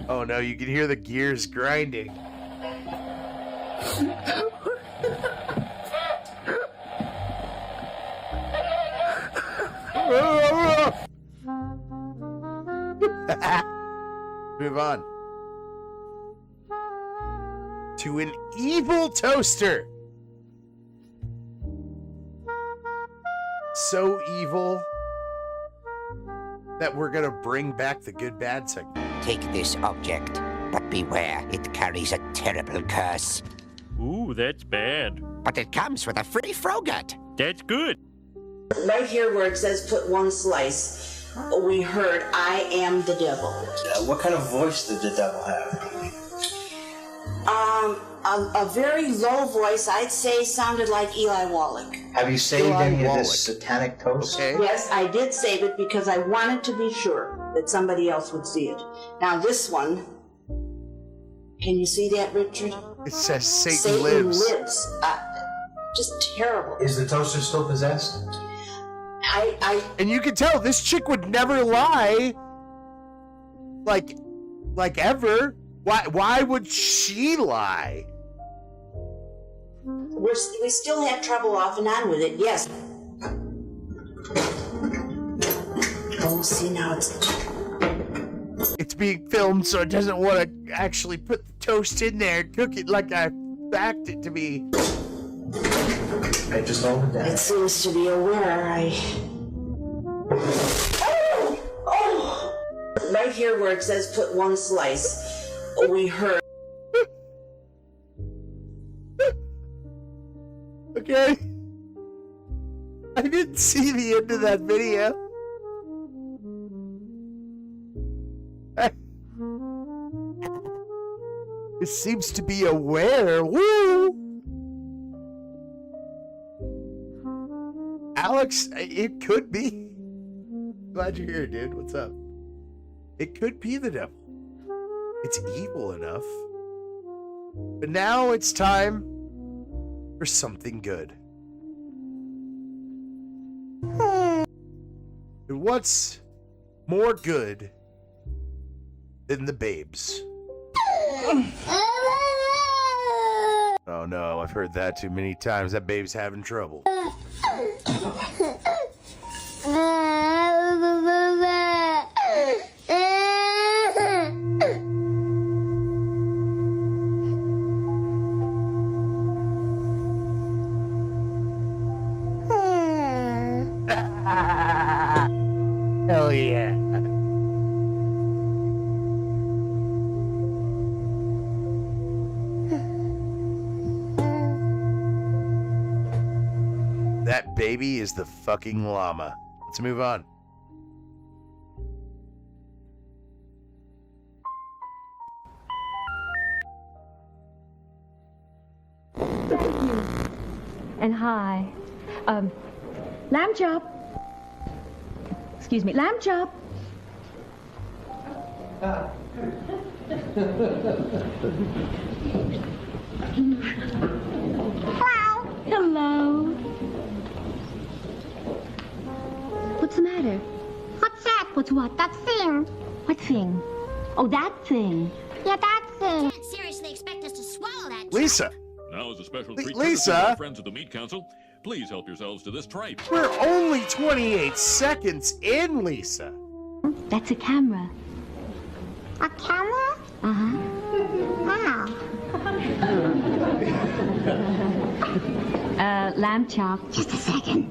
Oh no, you can hear the gears grinding. Move on to an evil toaster. So evil that we're gonna bring back the good bad segment. Take this object, but beware, it carries a terrible curse. Ooh, that's bad. But it comes with a free Frogut. That's good. Right here where it says put one slice, we heard I am the devil. What kind of voice did the devil have? A very low voice, I'd say sounded like Eli Wallach. Have you saved any of this satanic toast? Okay. Yes, I did save it because I wanted to be sure that somebody else would see it. Now this one, can you see that, Richard? It says Satan lives. Just terrible. Is the toaster still possessed? And you can tell this chick would never lie. Like ever. Why would she lie? We still have trouble off and on with it, yes. Oh, see now it's being filmed, so it doesn't want to actually put the toast in there and cook it like I backed it to be. I just opened that. It seems to be aware. Oh! Right here where it says put one slice, we heard. Okay. I didn't see the end of that video. This seems to be aware. Woo! Alex, it could be. Glad you're here, dude. What's up? It could be the devil. It's evil enough. But now it's time for something good. And what's more good than the babes? Oh no, I've heard that too many times. That babe's having trouble. Hell yeah. That baby is the fucking llama. Let's move on. Thank you. And hi. Lamb chop. Excuse me, lamb chop. Hello. What's the matter? What's that? What's what? That thing. What thing? Oh, that thing. Yeah, that thing. Can't seriously expect us to swallow that. Lisa. Now, as a special treat Lisa. to our friends of the Meat Council, please help yourselves to this tripe. We're only 28 seconds in, Lisa. That's a camera. A camera? Uh-huh. Wow. Lamb chop. Just a second.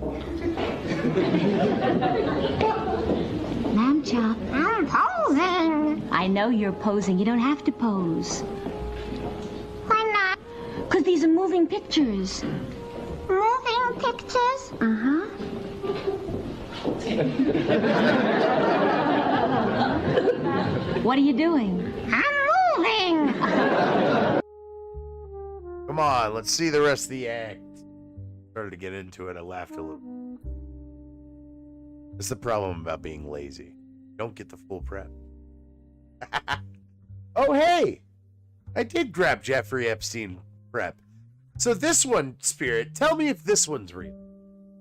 Lamb chop. I'm posing. I know you're posing. You don't have to pose. Why not? Because these are moving pictures. Moving pictures? Uh-huh. What are you doing? I'm moving. Come on, let's see the rest of the act. Started to get into it. I laughed a little. That's the problem about being lazy. You don't get the full prep. Oh, hey! I did grab Jeffrey Epstein prep. So this one, Spirit, tell me if this one's real.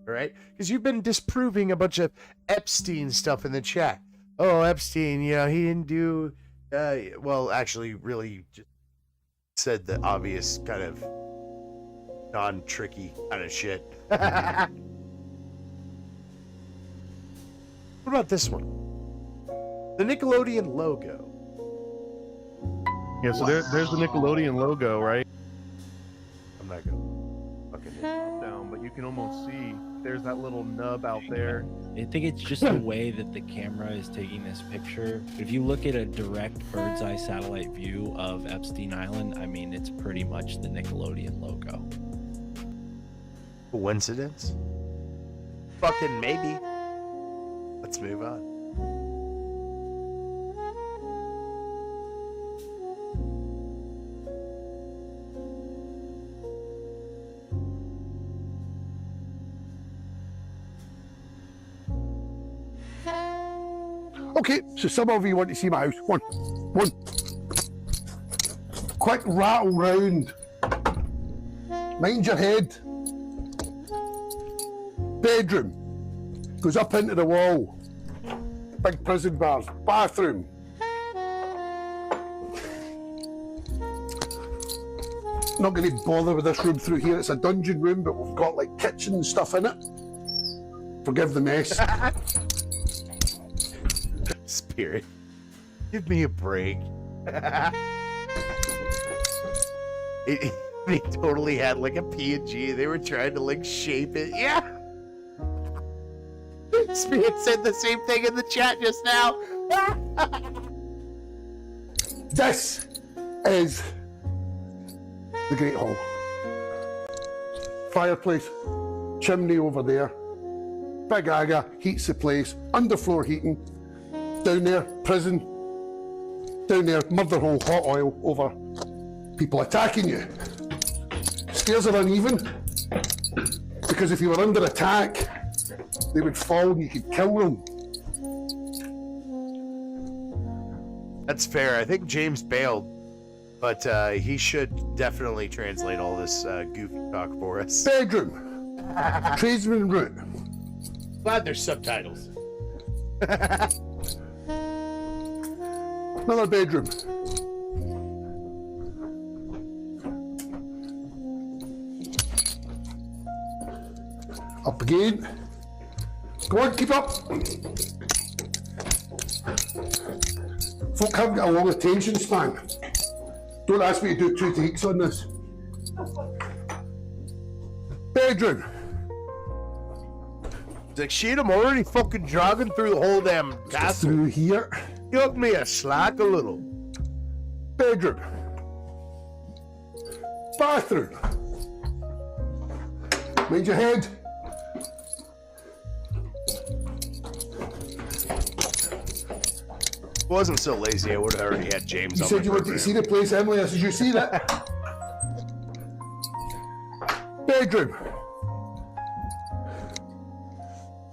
All right? Because you've been disproving a bunch of Epstein stuff in the chat. Oh, Epstein, you know, he didn't do... well, actually, really just said the obvious kind of non-tricky kind of shit. What about this one? The Nickelodeon logo. Yeah, so there's the Nickelodeon logo, right? I'm not gonna fucking down, but you can almost see there's that little nub out there. I think it's just the way that the camera is taking this picture. If you look at a direct bird's eye satellite view of Epstein Island, I mean, it's pretty much the Nickelodeon logo. Coincidence? Fucking maybe. Let's move on. Okay, so some of you want to see my house. One. Quick rattle round. Mind your head. Bedroom. Goes up into the wall. Big prison bars. Bathroom. Not going to bother with this room through here. It's a dungeon room, but we've got like kitchen and stuff in it. Forgive the mess. Spirit, give me a break. They totally had like a PNG. They were trying to like shape it. Yeah. Spirit said the same thing in the chat just now. This is the Great Hall. Fireplace, chimney over there. Big Aga heats the place. Underfloor heating. Down there, prison. Down there, murder hole, hot oil over. People attacking you. Stairs are uneven because if you were under attack, they would fall and you could kill them. That's fair. I think James bailed, but he should definitely translate all this goofy talk for us. Bedroom. Tradesman route. Glad there's subtitles. Another bedroom. Up again. Go on, keep up. Folk haven't got a long attention span. Don't ask me to do 2 takes on this. Bedroom. It's like, shit, I'm already fucking jogging through the whole damn castle. Through here. Give me a slack a little. Bedroom. Bathroom. Mind your head. If I wasn't so lazy, I would have already had James You on said my you wanted to see the place, Emily. I said, you see that? Bedroom.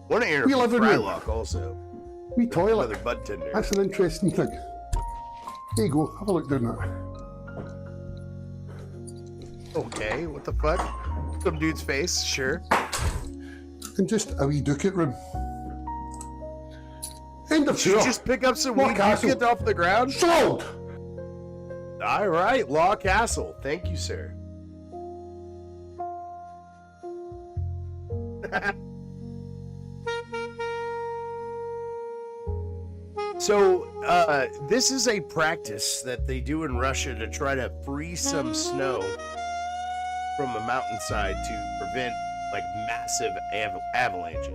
Want to interview We live in room. Frylock also. Wee toilet. Another bud tender. That's an interesting thing. There you go. Have a look down that. Okay, what the fuck? Some dude's face, sure. And just a wee ducat room. End of Should you show. just pick up some Law weed Castle. get off the ground? Sold! All right, Law Castle. Thank you, sir. So, this is a practice that they do in Russia to try to freeze some snow from a mountainside to prevent, like, massive avalanches.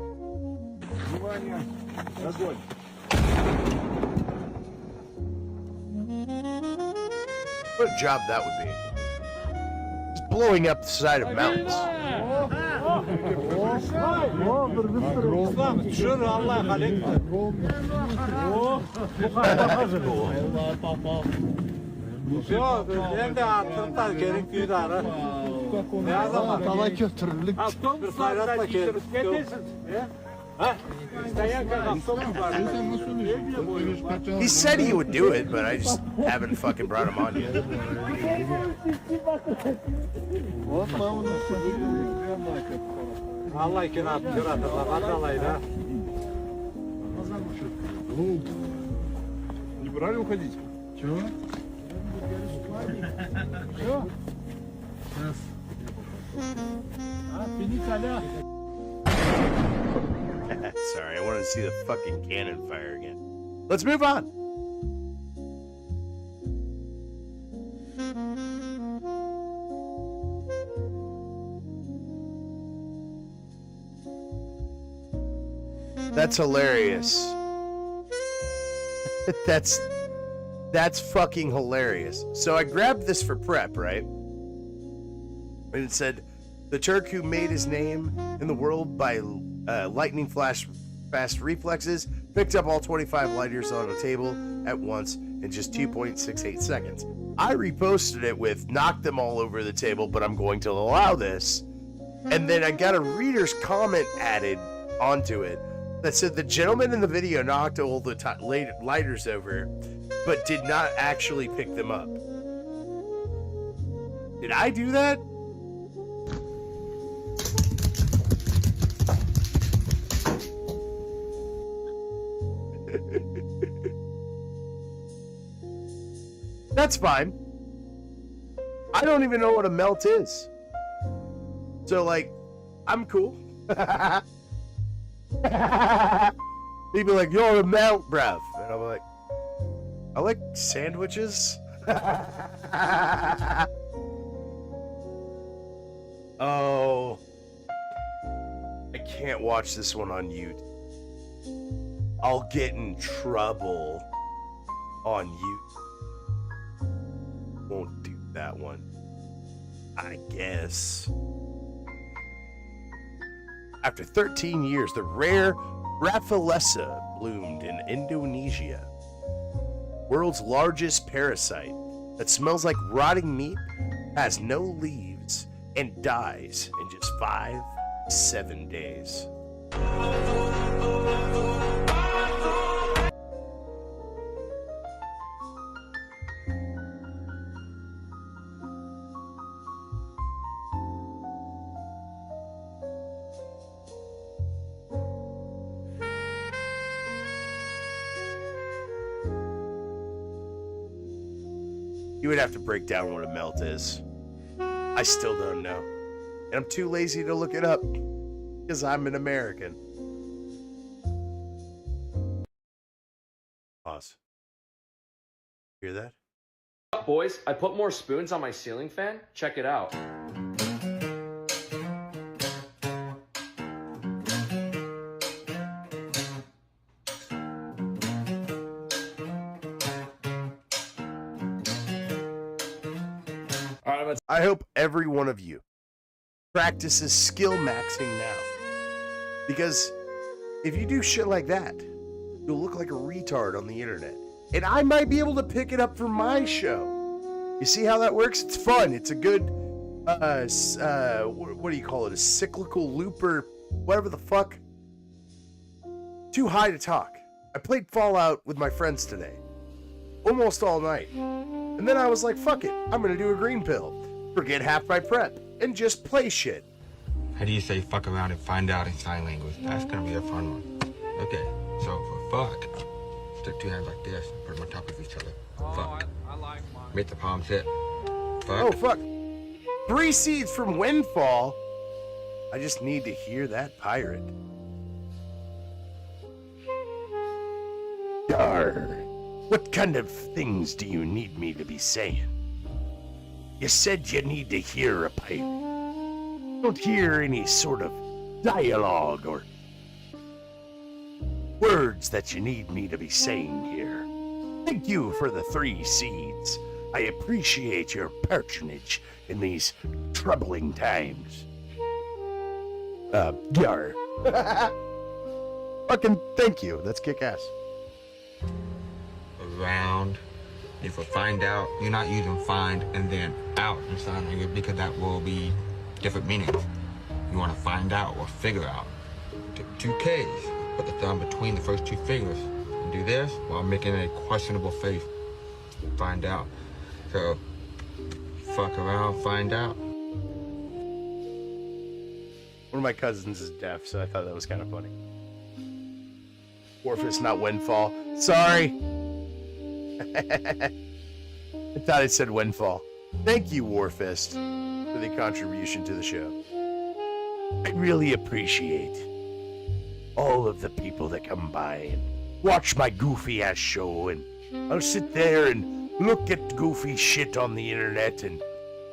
What a job that would be. Just blowing up the side of mountains. He said he would do it, but I just haven't fucking brought him on yet. Не брали уходить? Чего? Все? Сейчас. Sorry, I wanted to see the fucking cannon fire again. Let's move on. That's hilarious. That's fucking hilarious. So I grabbed this for prep, right? And it said, the Turk who made his name in the world by lightning flash fast reflexes picked up all 25 lighters on a table at once in just 2.68 seconds. I reposted it with knocked them all over the table, but I'm going to allow this. And then I got a reader's comment added onto it that said the gentleman in the video knocked all the lighters over, but did not actually pick them up. Did I do that? That's fine. I don't even know what a melt is. So, like, I'm cool. He'd be like, you're a melt, bruv. And I'm like, I like sandwiches. Oh. I can't watch this one on YouTube. I'll get in trouble on YouTube. Won't do that one, I guess. After 13 years, the rare Rafflesia bloomed in Indonesia. World's largest parasite. that smells like rotting meat, has no leaves, and dies in just 5-7 days. You would have to break down what a melt is. I still don't know. And I'm too lazy to look it up because I'm an American. Pause. Hear that? Boys, I put more spoons on my ceiling fan. Check it out. I hope every one of you practices skill maxing now. Because if you do shit like that, you'll look like a retard on the internet. And I might be able to pick it up for my show. You see how that works? It's fun. It's a good, what do you call it? A cyclical loop or whatever the fuck. Too high to talk. I played Fallout with my friends today. Almost all night. And then I was like, fuck it. I'm going to do a green pill. Forget half my prep. And just play shit. How do you say fuck around and find out in sign language? That's gonna be a fun one. Okay, so for fuck, stick two hands like this and put them on top of each other. Fuck. I like mine. Make the palms hit. Fuck. Oh, fuck. 3 seeds from Windfall. I just need to hear that pirate. Dar. What kind of things do you need me to be saying? You said you need to hear a pirate. Don't hear any sort of dialogue or words that you need me to be saying here. Thank you for the 3 seeds. I appreciate your patronage in these troubling times. Yar. Fucking thank you. That's kick ass. Around. If we find out, you're not using find and then out in sign language because that will be different meanings. You want to find out or figure out. Take 2 Ks, put the thumb between the first 2 fingers, and do this while making a questionable face. Find out. So, fuck around, find out. One of my cousins is deaf, so I thought that was kind of funny. Warfist, not Windfall. Sorry. I thought it said Windfall. Thank you, Warfist, for the contribution to the show. I really appreciate all of the people that come by and watch my goofy ass show, and I'll sit there and look at goofy shit on the internet, and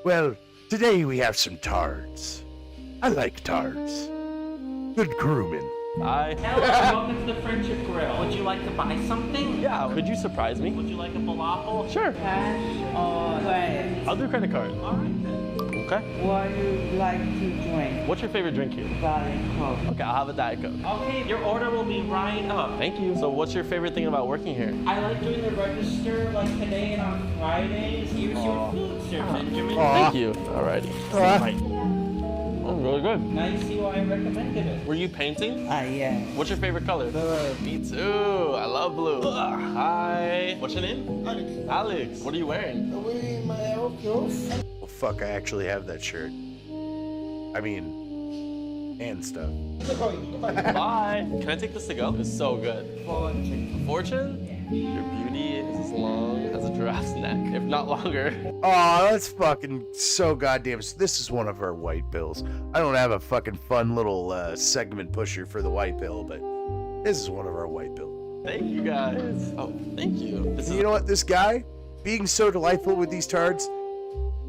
well, today we have some tards. I like tards. Good grooming. Hi. Hello, welcome to the Friendship Grill. Would you like to buy something? Yeah, could you surprise me? Would you like a falafel? Sure. Cash or credit? I'll do credit card. All right then. Okay. What do you like to drink? What's your favorite drink here? Diet Coke. Okay, I'll have a Diet Coke. Okay, your order will be right up. Thank you. So what's your favorite thing about working here? I like doing the register like today and on Fridays. Here's your food, Sir Benjamin. Thank you. Alrighty. Oh, really good. Now you see why I recommended it. Were you painting? Yeah. What's your favorite color? Blue. Me too. I love blue. Hi. What's your name? Alex. Alex. What are you wearing? I'm wearing my outfit. Well, fuck, I actually have that shirt. I mean, and stuff. Bye. Can I take this to go? It's so good. Fortune. Fortune? Your beauty is as long as a giraffe's neck, if not longer. Oh, that's fucking so goddamn. This is one of our white pills. I don't have a fucking fun little segment pusher for the white pill, but this is one of our white pills. Thank you guys. Oh, thank you. You know what? This guy being so delightful with these tards.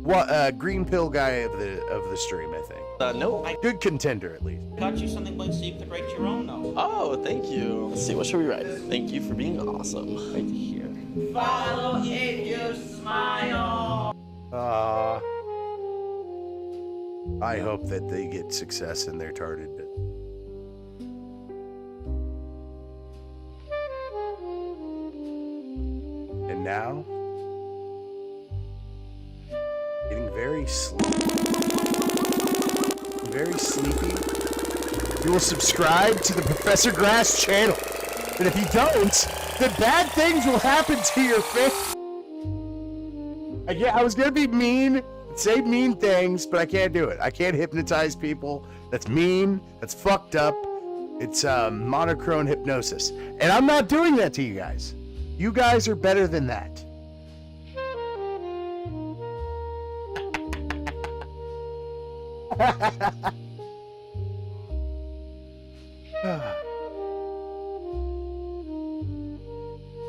What green pill guy of the stream, I think. No. Good contender at least. Got you something like so you could write your own note. Oh, thank you. Let's see, what should we write? Thank you for being awesome. Right here. Follow if you smile. I hope that they get success in their tarded bit. And now, very sleepy, you will subscribe to the Professor Grass channel. But if you don't, then bad things will happen to your face. I was gonna be mean, say mean things, but I can't do it. I can't hypnotize people. That's mean. That's fucked up. It's monochrome hypnosis. And I'm not doing that to you guys. You guys are better than that.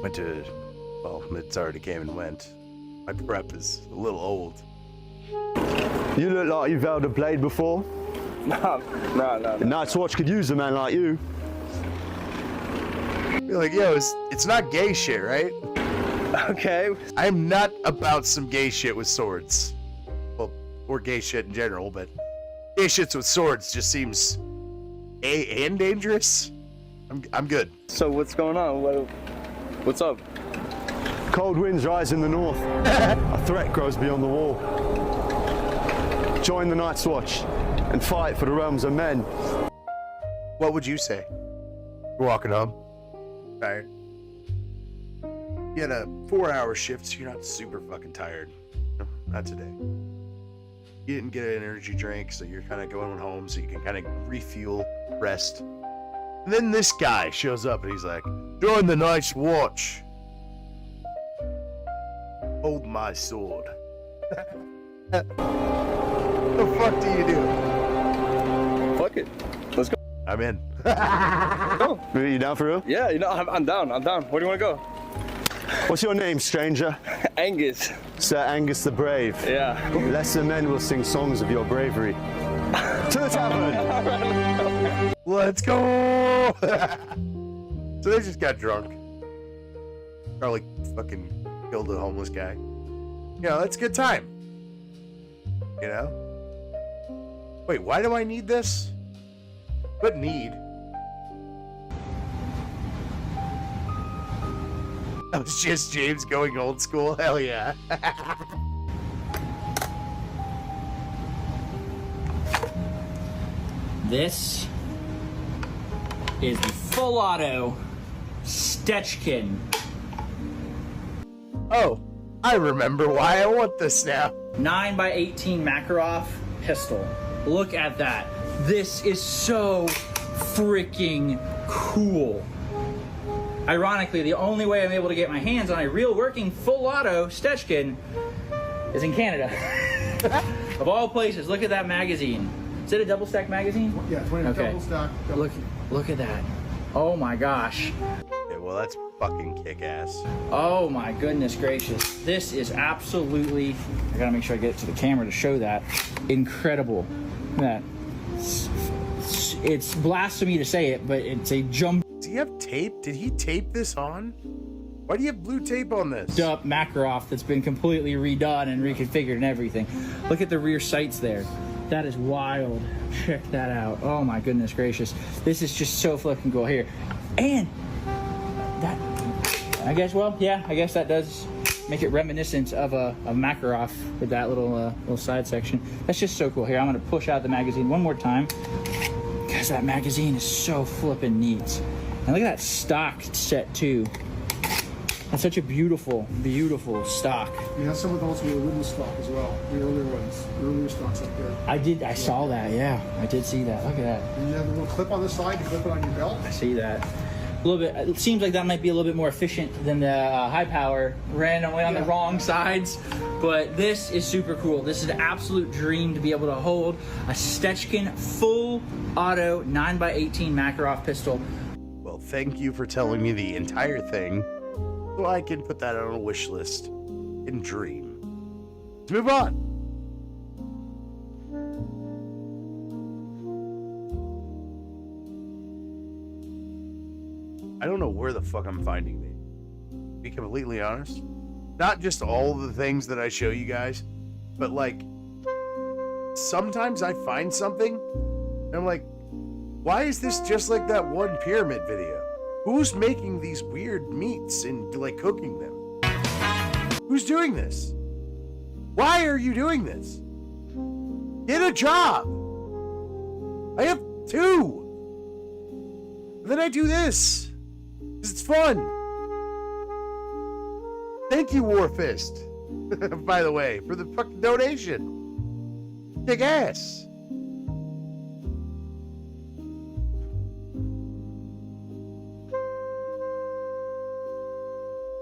Went to, well, it's already came and went. My prep is a little old. You look like you've held a blade before. No. Night's Watch could use a man like you. Be like, yo, it's not gay shit, right? Okay. I'm not about some gay shit with swords. Well, or gay shit in general, but gay shits with swords just seems gay and dangerous. I'm good. So what's going on? What's up? Cold winds rise in the north. A threat grows beyond the wall. Join the Night's Watch and fight for the realms of men. What would you say? You're walking home. Tired. You had a 4-hour shift, so you're not super fucking tired. No, not today. You didn't get an energy drink, so you're kind of going home so you can kind of refuel, rest. And then this guy shows up and he's like, join the Night's Watch. Hold my sword. What the fuck do you do? Fuck it. Let's go. I'm in. Go. You down for real? Yeah, I'm down. Where do you want to go? What's your name, stranger? Angus. Sir Angus the Brave. Yeah. Lesser men will sing songs of your bravery. To the tavern! Let's go! So they just got drunk. Probably fucking killed a homeless guy. You know, that's a good time. You know? Wait, why do I need this? What need? That was just James going old school? Hell yeah. This is the full auto Stechkin. Oh, I remember why I want this now. 9x18 Makarov pistol. Look at that. This is so freaking cool. Ironically, the only way I'm able to get my hands on a real working full auto Stechkin is in Canada. Of all places, look at that magazine. Is it a double stack magazine? Yeah, 20 okay. double stack. Look at that. Oh my gosh. Okay, well that's fucking kick-ass. Oh my goodness gracious. This is absolutely, I gotta make sure I get it to the camera to show that. Incredible. Look at that. It's blasphemy to say it, but it's a jump. Do you have tape? Did he tape this on? Why do you have blue tape on this? Up Makarov that's been completely redone and reconfigured and everything. Look at the rear sights there. That is wild. Check that out. Oh my goodness gracious. This is just so fucking cool here. And that, I guess, well, yeah, I guess that does make it reminiscent of a Makarov with that little side section. That's just so cool. Here, I'm gonna push out the magazine one more time because that magazine is so flippin' neat. And look at that stock set too. That's such a beautiful, beautiful stock. We have some of those with a wooden stock as well. The earlier ones, the earlier stocks up there. I saw that, yeah. I did see that. Look at that. And you have a little clip on the side to clip it on your belt. I see that. A little bit, it seems like that might be a little bit more efficient than the high power randomly on the wrong sides, but this is super cool. This is an absolute dream to be able to hold a Stechkin full auto 9x18 Makarov pistol. Well, thank you for telling me the entire thing, so I can put that on a wish list and dream. Let's move on. I don't know where the fuck I'm finding these. To be completely honest, not just all the things that I show you guys, but like sometimes I find something and I'm like, why is this just like that one pyramid video? Who's making these weird meats and like cooking them? Who's doing this? Why are you doing this? Get a job. I have 2. And then I do this. 'Cause it's fun. Thank you, Warfist. By the way, for the fucking donation. Big ass.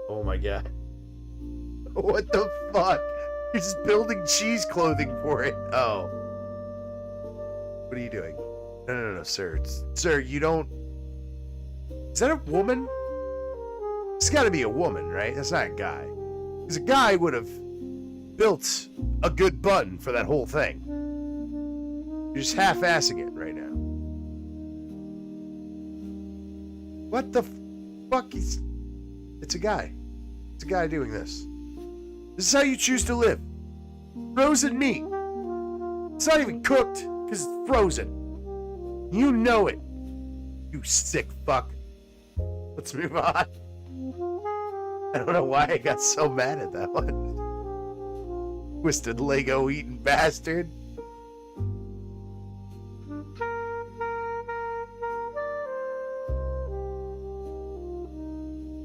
Oh my god. What the fuck? You're just building cheese clothing for it. Oh. What are you doing? No, sir. Sir, you don't... Is that a woman? It's gotta be a woman, right? That's not a guy. Because a guy would have built a good button for that whole thing. You're just half-assing it right now. What the fuck is... It's a guy. It's a guy doing this. This is how you choose to live. Frozen meat. It's not even cooked because it's frozen. You know it. You sick fuck. Let's move on. I don't know why I got so mad at that one. Twisted Lego eating bastard.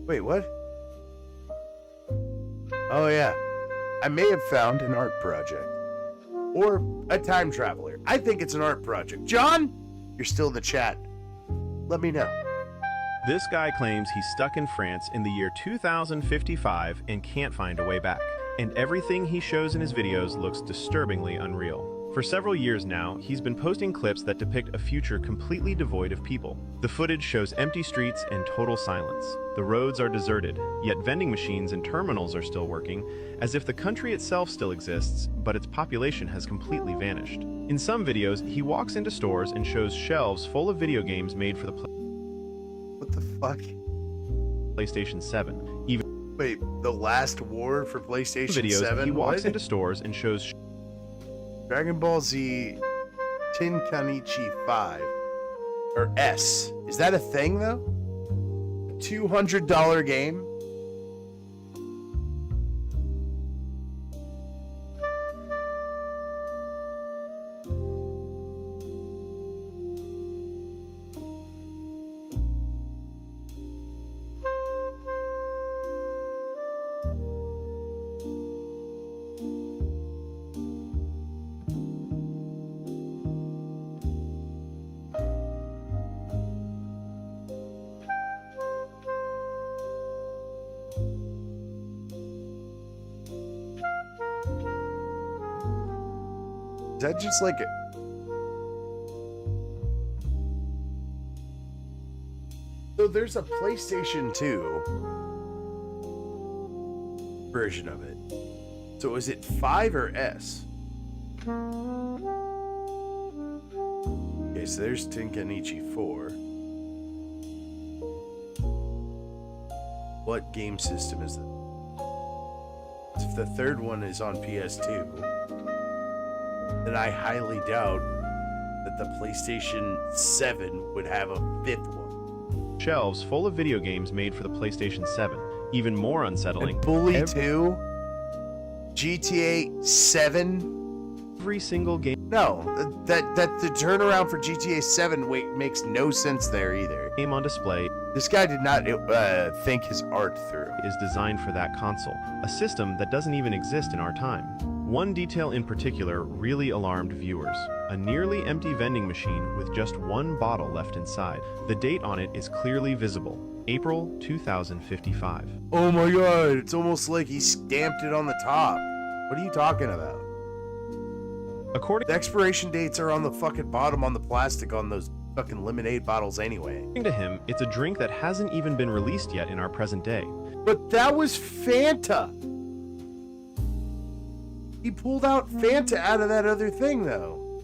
Wait, what? Oh yeah. I may have found an art project. Or a time traveler. I think it's an art project. John, you're still in the chat. Let me know. This guy claims he's stuck in France in the year 2055 and can't find a way back. And everything he shows in his videos looks disturbingly unreal. For several years now, he's been posting clips that depict a future completely devoid of people. The footage shows empty streets and total silence. The roads are deserted, yet vending machines and terminals are still working, as if the country itself still exists, but its population has completely vanished. In some videos, he walks into stores and shows shelves full of video games made for the What the fuck? PlayStation 7. Even Wait, the last war for PlayStation videos, 7? he walks What? into stores and shows Dragon Ball Z Tenkaichi 5. Or S. Is that a thing, though? A $200 game? Is that just like it? So there's a PlayStation 2 version of it. So is it 5 or S? Okay, so there's Tenkaichi 4. What game system is it? If the third one is on PS2, then I highly doubt that the PlayStation 7 would have a 5th one. shelves full of video games made for the PlayStation 7. Even more unsettling, And Bully 2? GTA 7? Every single game. No, that the turnaround for GTA 7 makes no sense there either. Game on display. This guy did not think his art through. Is designed for that console, a system that doesn't even exist in our time. One detail in particular really alarmed viewers. A nearly empty vending machine with just one bottle left inside. The date on it is clearly visible, April 2055. Oh my god, it's almost like he stamped it on the top. What are you talking about? According the expiration dates are on the fucking bottom on the plastic on those fucking lemonade bottles anyway. to him, it's a drink that hasn't even been released yet in our present day. But that was Fanta. He pulled out Fanta out of that other thing though.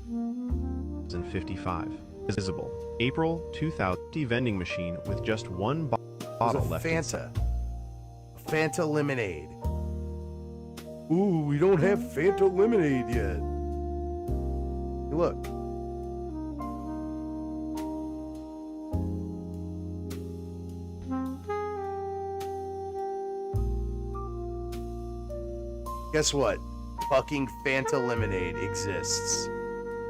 2055. Visible, April 2000. Vending machine with just one bottle left. Fanta. Fanta lemonade. Ooh, we don't have Fanta lemonade yet. Look. Guess what? Fucking Fanta lemonade exists.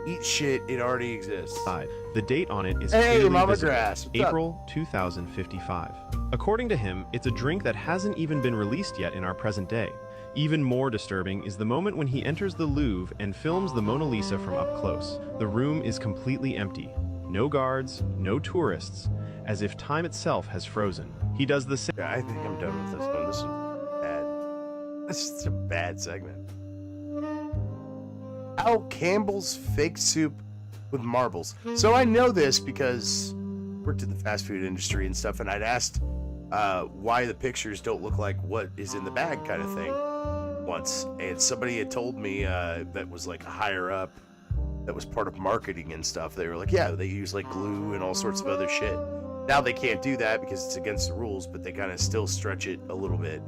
Eat shit, it already exists. The date on it is Hey, clearly Mama visible, Grass, what's up? April 2055. According to him, it's a drink that hasn't even been released yet in our present day. Even more disturbing is the moment when he enters the Louvre and films the Mona Lisa from up close. The room is completely empty. No guards, no tourists, as if time itself has frozen. He does the same. Yeah, I think I'm done with this one. This is bad. This is a bad segment. Al Campbell's fake soup with marbles. So I know this because I worked in the fast food industry and stuff, and I'd asked why the pictures don't look like what is in the bag kind of thing once. And somebody had told me that was like higher up, that was part of marketing and stuff. They were like, yeah, they use like glue and all sorts of other shit. Now they can't do that because it's against the rules, but they kind of still stretch it a little bit.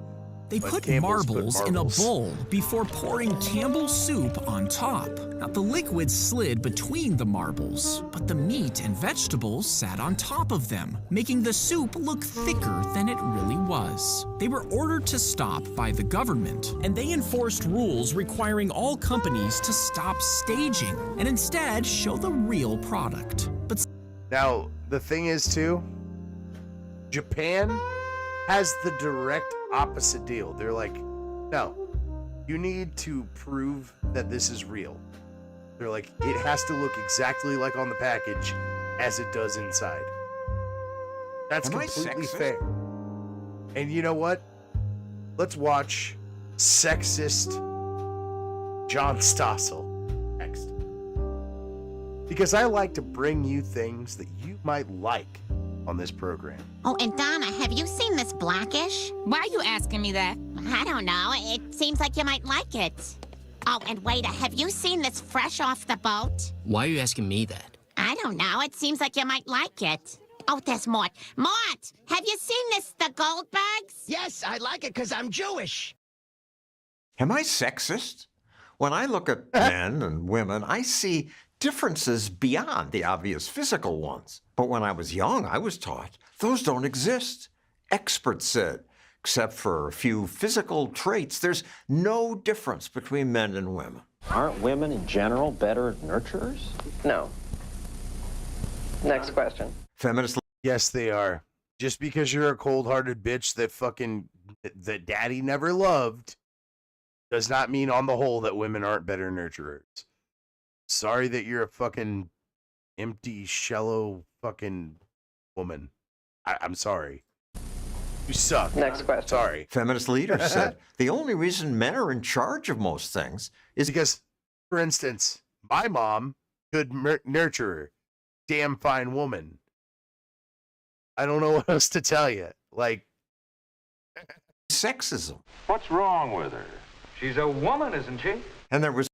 They But put Campbell's marbles, in a bowl before pouring Campbell's soup on top. Now, the liquid slid between the marbles, but the meat and vegetables sat on top of them, making the soup look thicker than it really was. They were ordered to stop by the government, and they enforced rules requiring all companies to stop staging and instead show the real product. But now, the thing is, too, Japan has the direct opposite deal. They're like, no, you need to prove that this is real. They're like, it has to look exactly like on the package as it does inside. That's Am I completely sexist? fair. And you know what? Let's watch sexist John Stossel next. Because I like to bring you things that you might like on this program. Oh, and Donna, have you seen this Blackish? Why are you asking me that? I don't know. It seems like you might like it. Oh, and waiter, have you seen this Fresh Off the Boat? Why are you asking me that? I don't know. It seems like you might like it. Oh, there's Mort. Mort, have you seen this, the Goldbergs? Yes, I like it because I'm Jewish. Am I sexist? When I look at men and women, I see differences beyond the obvious physical ones. But when I was young, I was taught those don't exist. Experts said, except for a few physical traits, there's no difference between men and women. Aren't women in general better nurturers? No. Next question. Feminists. Yes, they are. Just because you're a cold-hearted bitch that daddy never loved does not mean on the whole that women aren't better nurturers. Sorry that you're a fucking empty, shallow fucking woman. I'm sorry. You suck. Next question. Sorry. Feminist leaders said the only reason men are in charge of most things is because, for instance, my mom could nurture her. Damn fine woman. I don't know what else to tell you. Like, sexism. What's wrong with her? She's a woman, isn't she? And there was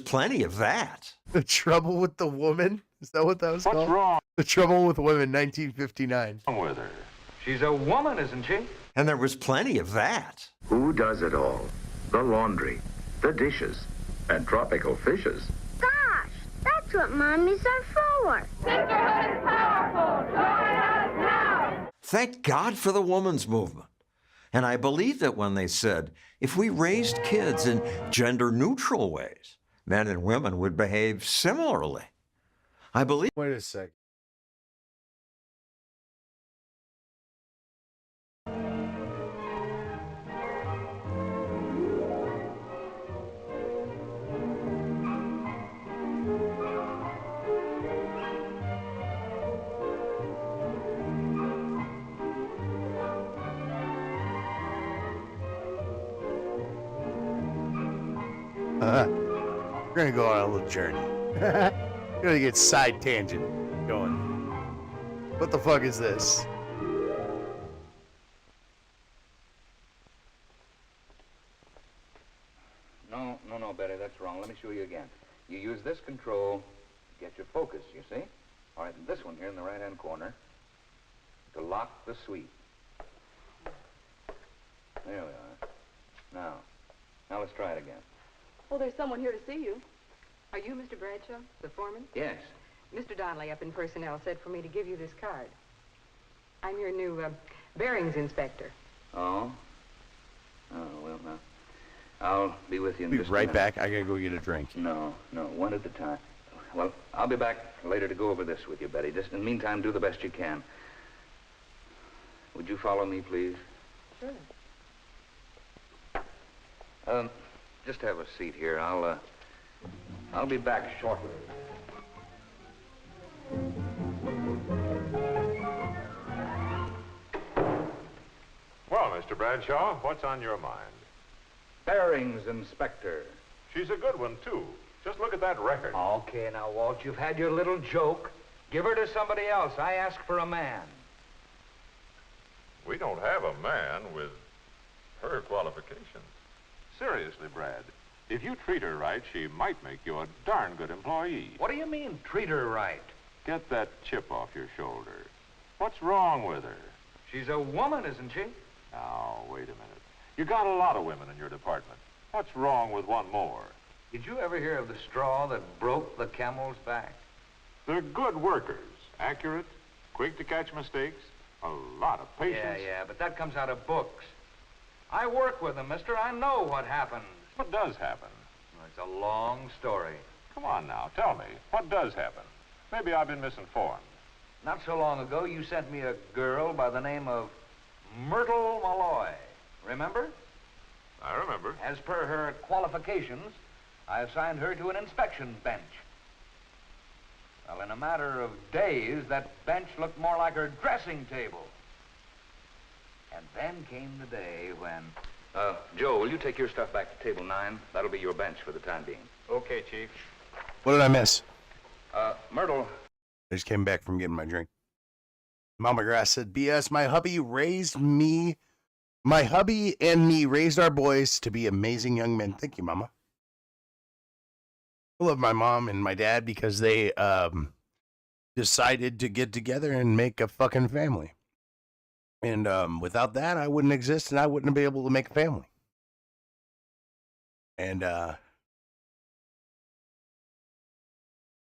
plenty of that. The Trouble with the Woman? Is that what that was called? What's wrong? The Trouble with Women, 1959. Wrong with her? She's a woman, isn't she? And there was plenty of that. Who does it all? The laundry, the dishes, and tropical fishes. Gosh, that's what mommies are for. Sisterhood is powerful. Join us now. Thank God for the women's movement. And I believe that when they said, if we raised kids in gender-neutral ways, men and women would behave similarly. I believe... Wait a sec. We're gonna go on a little journey. We're gonna get side tangent going. What the fuck is this? No, Betty, that's wrong. Let me show you again. You use this control to get your focus, you see? All right, and this one here in the right-hand corner to lock the sweep. There we are. Now let's try it again. Oh, there's someone here to see you. Are you Mr. Bradshaw, the foreman? Yes. Mr. Donnelly up in personnel said for me to give you this card. I'm your new bearings inspector. Oh? Oh, well, now, I'll be with you in Be just a right minute. back. I gotta go get a drink. No, one at a time. Well, I'll be back later to go over this with you, Betty. Just in the meantime, do the best you can. Would you follow me, please? Sure. Just have a seat here. I'll be back shortly. Well, Mr. Bradshaw, what's on your mind? Bearings, Inspector. She's a good one, too. Just look at that record. Okay, now, Walt, you've had your little joke. Give her to somebody else. I ask for a man. We don't have a man with her qualifications. Seriously, Brad, if you treat her right, she might make you a darn good employee. What do you mean, treat her right? Get that chip off your shoulder. What's wrong with her? She's a woman, isn't she? Now, wait a minute. You got a lot of women in your department. What's wrong with one more? Did you ever hear of the straw that broke the camel's back? They're good workers. Accurate, quick to catch mistakes, a lot of patience. Yeah, but that comes out of books. I work with them, mister. I know what happens. What does happen? Well, it's a long story. Come on now, tell me. What does happen? Maybe I've been misinformed. Not so long ago, you sent me a girl by the name of Myrtle Malloy. Remember? I remember. As per her qualifications, I assigned her to an inspection bench. Well, in a matter of days, that bench looked more like her dressing table. And then came the day when... Joe, will you take your stuff back to table 9? That'll be your bench for the time being. Okay, Chief. What did I miss? Myrtle. I just came back from getting my drink. Mama Grass said, BS, my hubby and me raised our boys to be amazing young men. Thank you, Mama. I love my mom and my dad because they decided to get together and make a fucking family. And without that, I wouldn't exist and I wouldn't be able to make a family. And I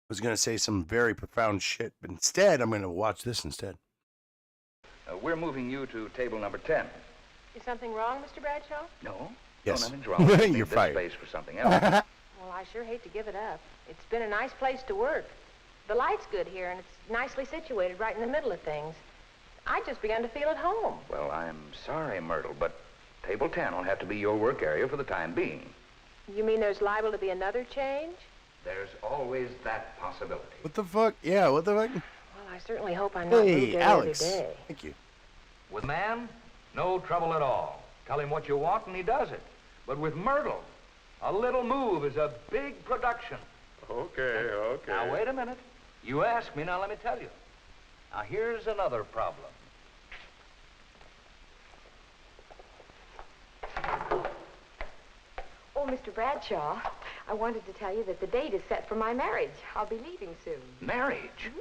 was going to say some very profound shit, but instead, I'm going to watch this instead. We're moving you to table number 10. Is something wrong, Mr. Bradshaw? No. Yes. No, nothing's wrong. Just You're need this fired. space for something else. Well, I sure hate to give it up. It's been a nice place to work. The light's good here, and it's nicely situated right in the middle of things. I just began to feel at home. Well, I'm sorry, Myrtle, but table 10 will have to be your work area for the time being. You mean there's liable to be another change? There's always that possibility. What the fuck? Yeah, what the fuck? Well, I certainly hope I'm not moved Hey, every Alex. day. Thank you. With man, no trouble at all. Tell him what you want and he does it. But with Myrtle, a little move is a big production. Okay. Now, wait a minute. You asked me, now let me tell you. Now, here's another problem. Oh, Mr. Bradshaw, I wanted to tell you that the date is set for my marriage. I'll be leaving soon. Marriage?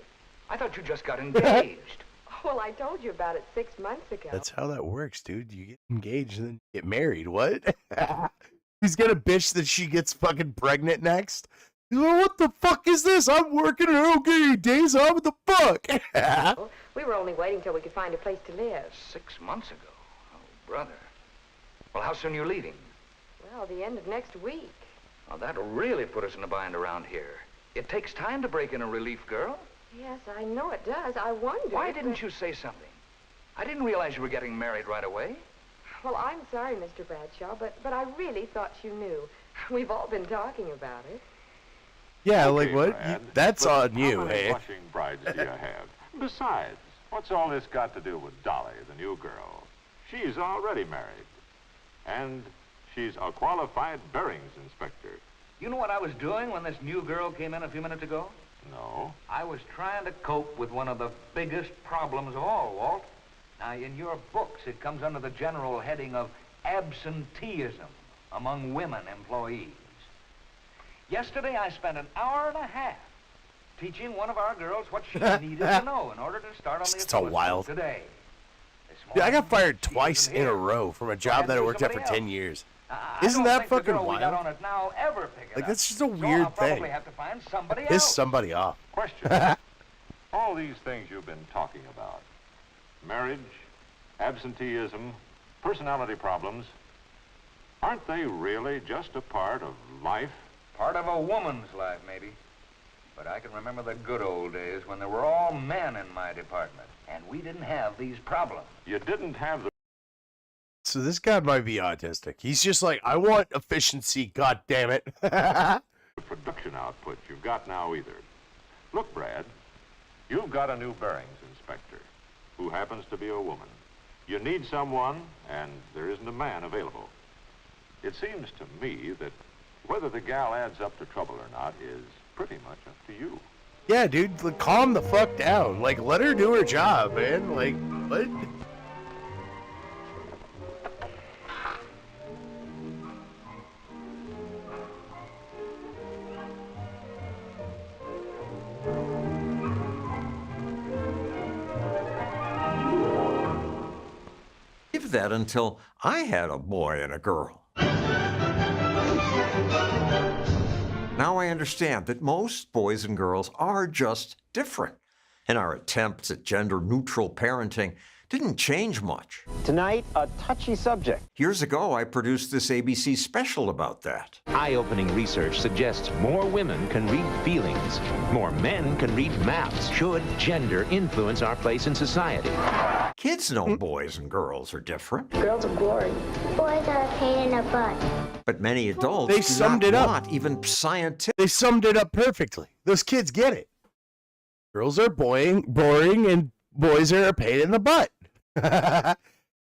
I thought you just got engaged. Well, I told you about it 6 months ago. That's how that works, dude. You get engaged and then you get married. What? He's gonna bitch that she gets fucking pregnant next? He's like, what the fuck is this? I'm working and I don't get any days off. What the fuck? We were only waiting till we could find a place to live. 6 months ago? Oh, brother. Well, how soon are you leaving? Well, the end of next week. Well, that'll really put us in a bind around here. It takes time to break in a relief girl. Yes, I know it does. I wonder. Why didn't you say something? I didn't realize you were getting married right away. Well, I'm sorry, Mr. Bradshaw, but I really thought you knew. We've all been talking about it. Yeah, Okay, like what? Brad, That's but on you, how many hey? blushing brides do you have? Besides, what's all this got to do with Dolly, the new girl? She's already married. And she's a qualified bearings inspector. You know what I was doing when this new girl came in a few minutes ago? No. I was trying to cope with one of the biggest problems of all, Walt. Now, in your books, it comes under the general heading of absenteeism among women employees. Yesterday, I spent an hour and a half teaching one of our girls what she needed to know in order to start on the It's so wild. today. Dude, I got fired twice in a row from a job that I worked at for 10 years. Isn't that fucking We got wild? on it now ever pick it Like, up. that's just a So weird I'll probably thing. have to find somebody Piss else. somebody off. Question. All these things you've been talking about, marriage, absenteeism, personality problems, aren't they really just a part of life? Part of a woman's life, maybe. But I can remember the good old days when there were all men in my department, and we didn't have these problems. You didn't have the So this guy might be autistic. He's just like, I want efficiency, god damn it. production output you've got now either. Look, Brad, you've got a new bearings inspector who happens to be a woman. You need someone, and there isn't a man available. It seems to me that whether the gal adds up to trouble or not is pretty much up to you. Yeah, dude, like, calm the fuck down. Like, let her do her job, man. Like, what? That until I had a boy and a girl. Now I understand that most boys and girls are just different, and our attempts at gender-neutral parenting didn't change much. Tonight, a touchy subject. Years ago, I produced this ABC special about that. Eye-opening research suggests more women can read feelings, more men can read maps. Should gender influence our place in society? Kids know boys and girls are different. Girls are boring. Boys are a pain in the butt. But many adults They do summed not it up. want even scientific. They summed it up perfectly. Those kids get it. Girls are boring, and boys are a pain in the butt.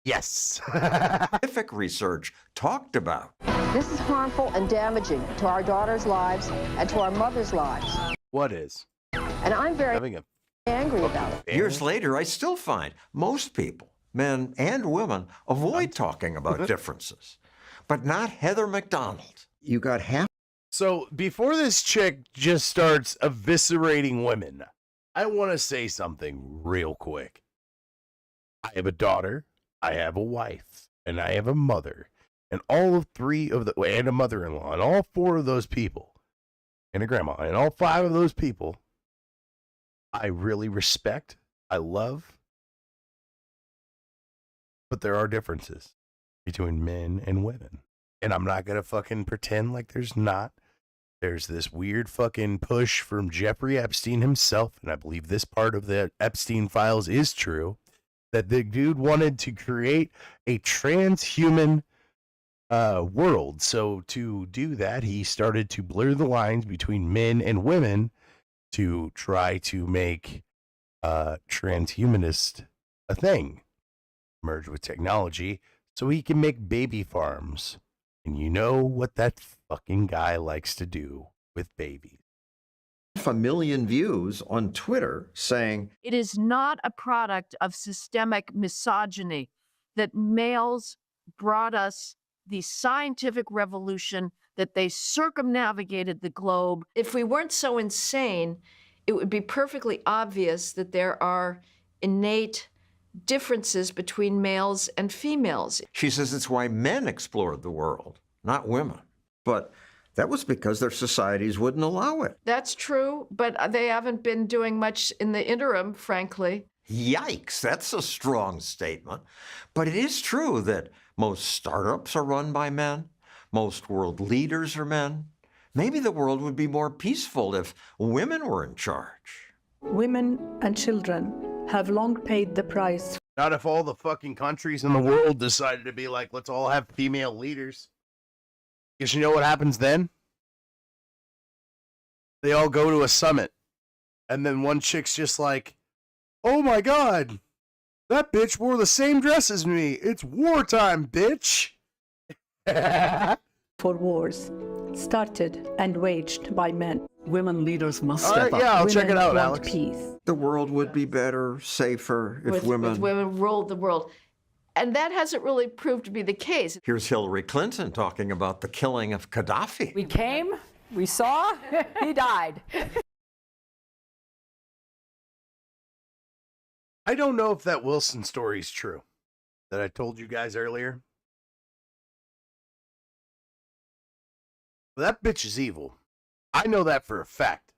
Yes. Scientific research talked about. This is harmful and damaging to our daughters' lives and to our mothers' lives. What is? And I'm very angry about it. Years later, I still find most people, men and women, avoid talking about differences. But not Heather McDonald. You got half. So before this chick just starts eviscerating women, I want to say something real quick. I have a daughter, I have a wife, and I have a mother, and all of three of the, and a mother-in-law, and all four of those people, and a grandma, and all five of those people, I really respect, I love, but there are differences between men and women, and I'm not going to fucking pretend like there's not. There's this weird fucking push from Jeffrey Epstein himself, and I believe this part of the Epstein files is true, that the dude wanted to create a transhuman world. So to do that, he started to blur the lines between men and women to try to make transhumanist a thing, merge with technology, so he can make baby farms. And you know what that fucking guy likes to do with babies. 1 million views on Twitter saying, it is not a product of systemic misogyny that males brought us the scientific revolution, that they circumnavigated the globe. If we weren't so insane, it would be perfectly obvious that there are innate differences between males and females. She says it's why men explored the world, not women. But that was because their societies wouldn't allow it. That's true, but they haven't been doing much in the interim, frankly. Yikes, that's a strong statement. But it is true that most startups are run by men. Most world leaders are men. Maybe the world would be more peaceful if women were in charge. Women and children have long paid the price. Not if all the fucking countries in the world decided to be like, let's all have female leaders. Because you know what happens then? They all go to a summit. And then one chick's just like, oh my God, that bitch wore the same dress as me. It's wartime, bitch. For wars started and waged by men. Women leaders must step up. Yeah, I'll check it out, Alex. Peace. The world would be better, safer if If women ruled the world. And that hasn't really proved to be the case. Here's Hillary Clinton talking about the killing of Gaddafi. We came, we saw, he died. I don't know if that Wilson story is true that I told you guys earlier. But that bitch is evil. I know that for a fact.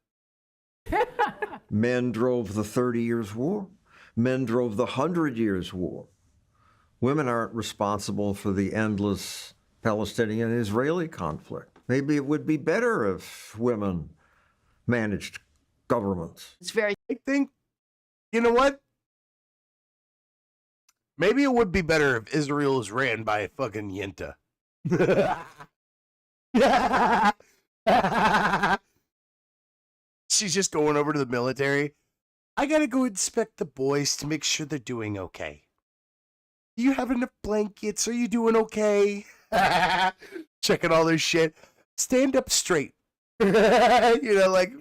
Men drove the 30 Years' War. Men drove the 100 Years' War. Women aren't responsible for the endless Palestinian-Israeli conflict. Maybe it would be better if women managed governments. It's very. I think, you know what? Maybe it would be better if Israel is ran by a fucking Yenta. She's just going over to the military. I gotta go inspect the boys to make sure they're doing okay. Do you have enough blankets? Are you doing okay? Checking all their shit. Stand up straight. You know, like...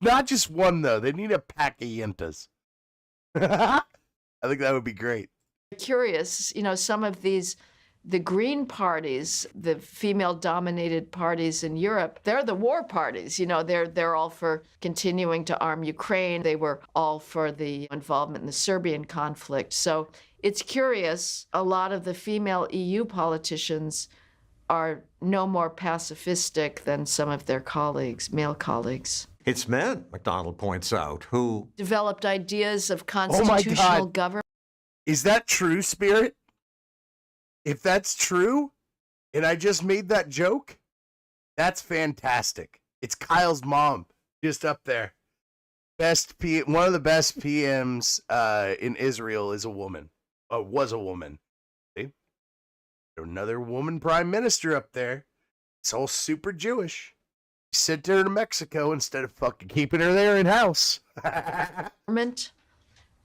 Not just one, though. They need a pack of Yentas. I think that would be great. Curious, you know, some of these, the Green parties, the female-dominated parties in Europe, they're the war parties. You know, they're all for continuing to arm Ukraine. They were all for the involvement in the Serbian conflict. So it's curious, a lot of the female EU politicians are no more pacifistic than some of their colleagues, male colleagues. It's men, McDonald points out, who developed ideas of constitutional government. Is that true, Spirit? If that's true, and I just made that joke, that's fantastic. It's Kyle's mom, just up there. One of the best PMs in Israel is a woman. Was a woman. See? Another woman prime minister up there. It's all super Jewish. Sent her to Mexico instead of fucking keeping her there in house.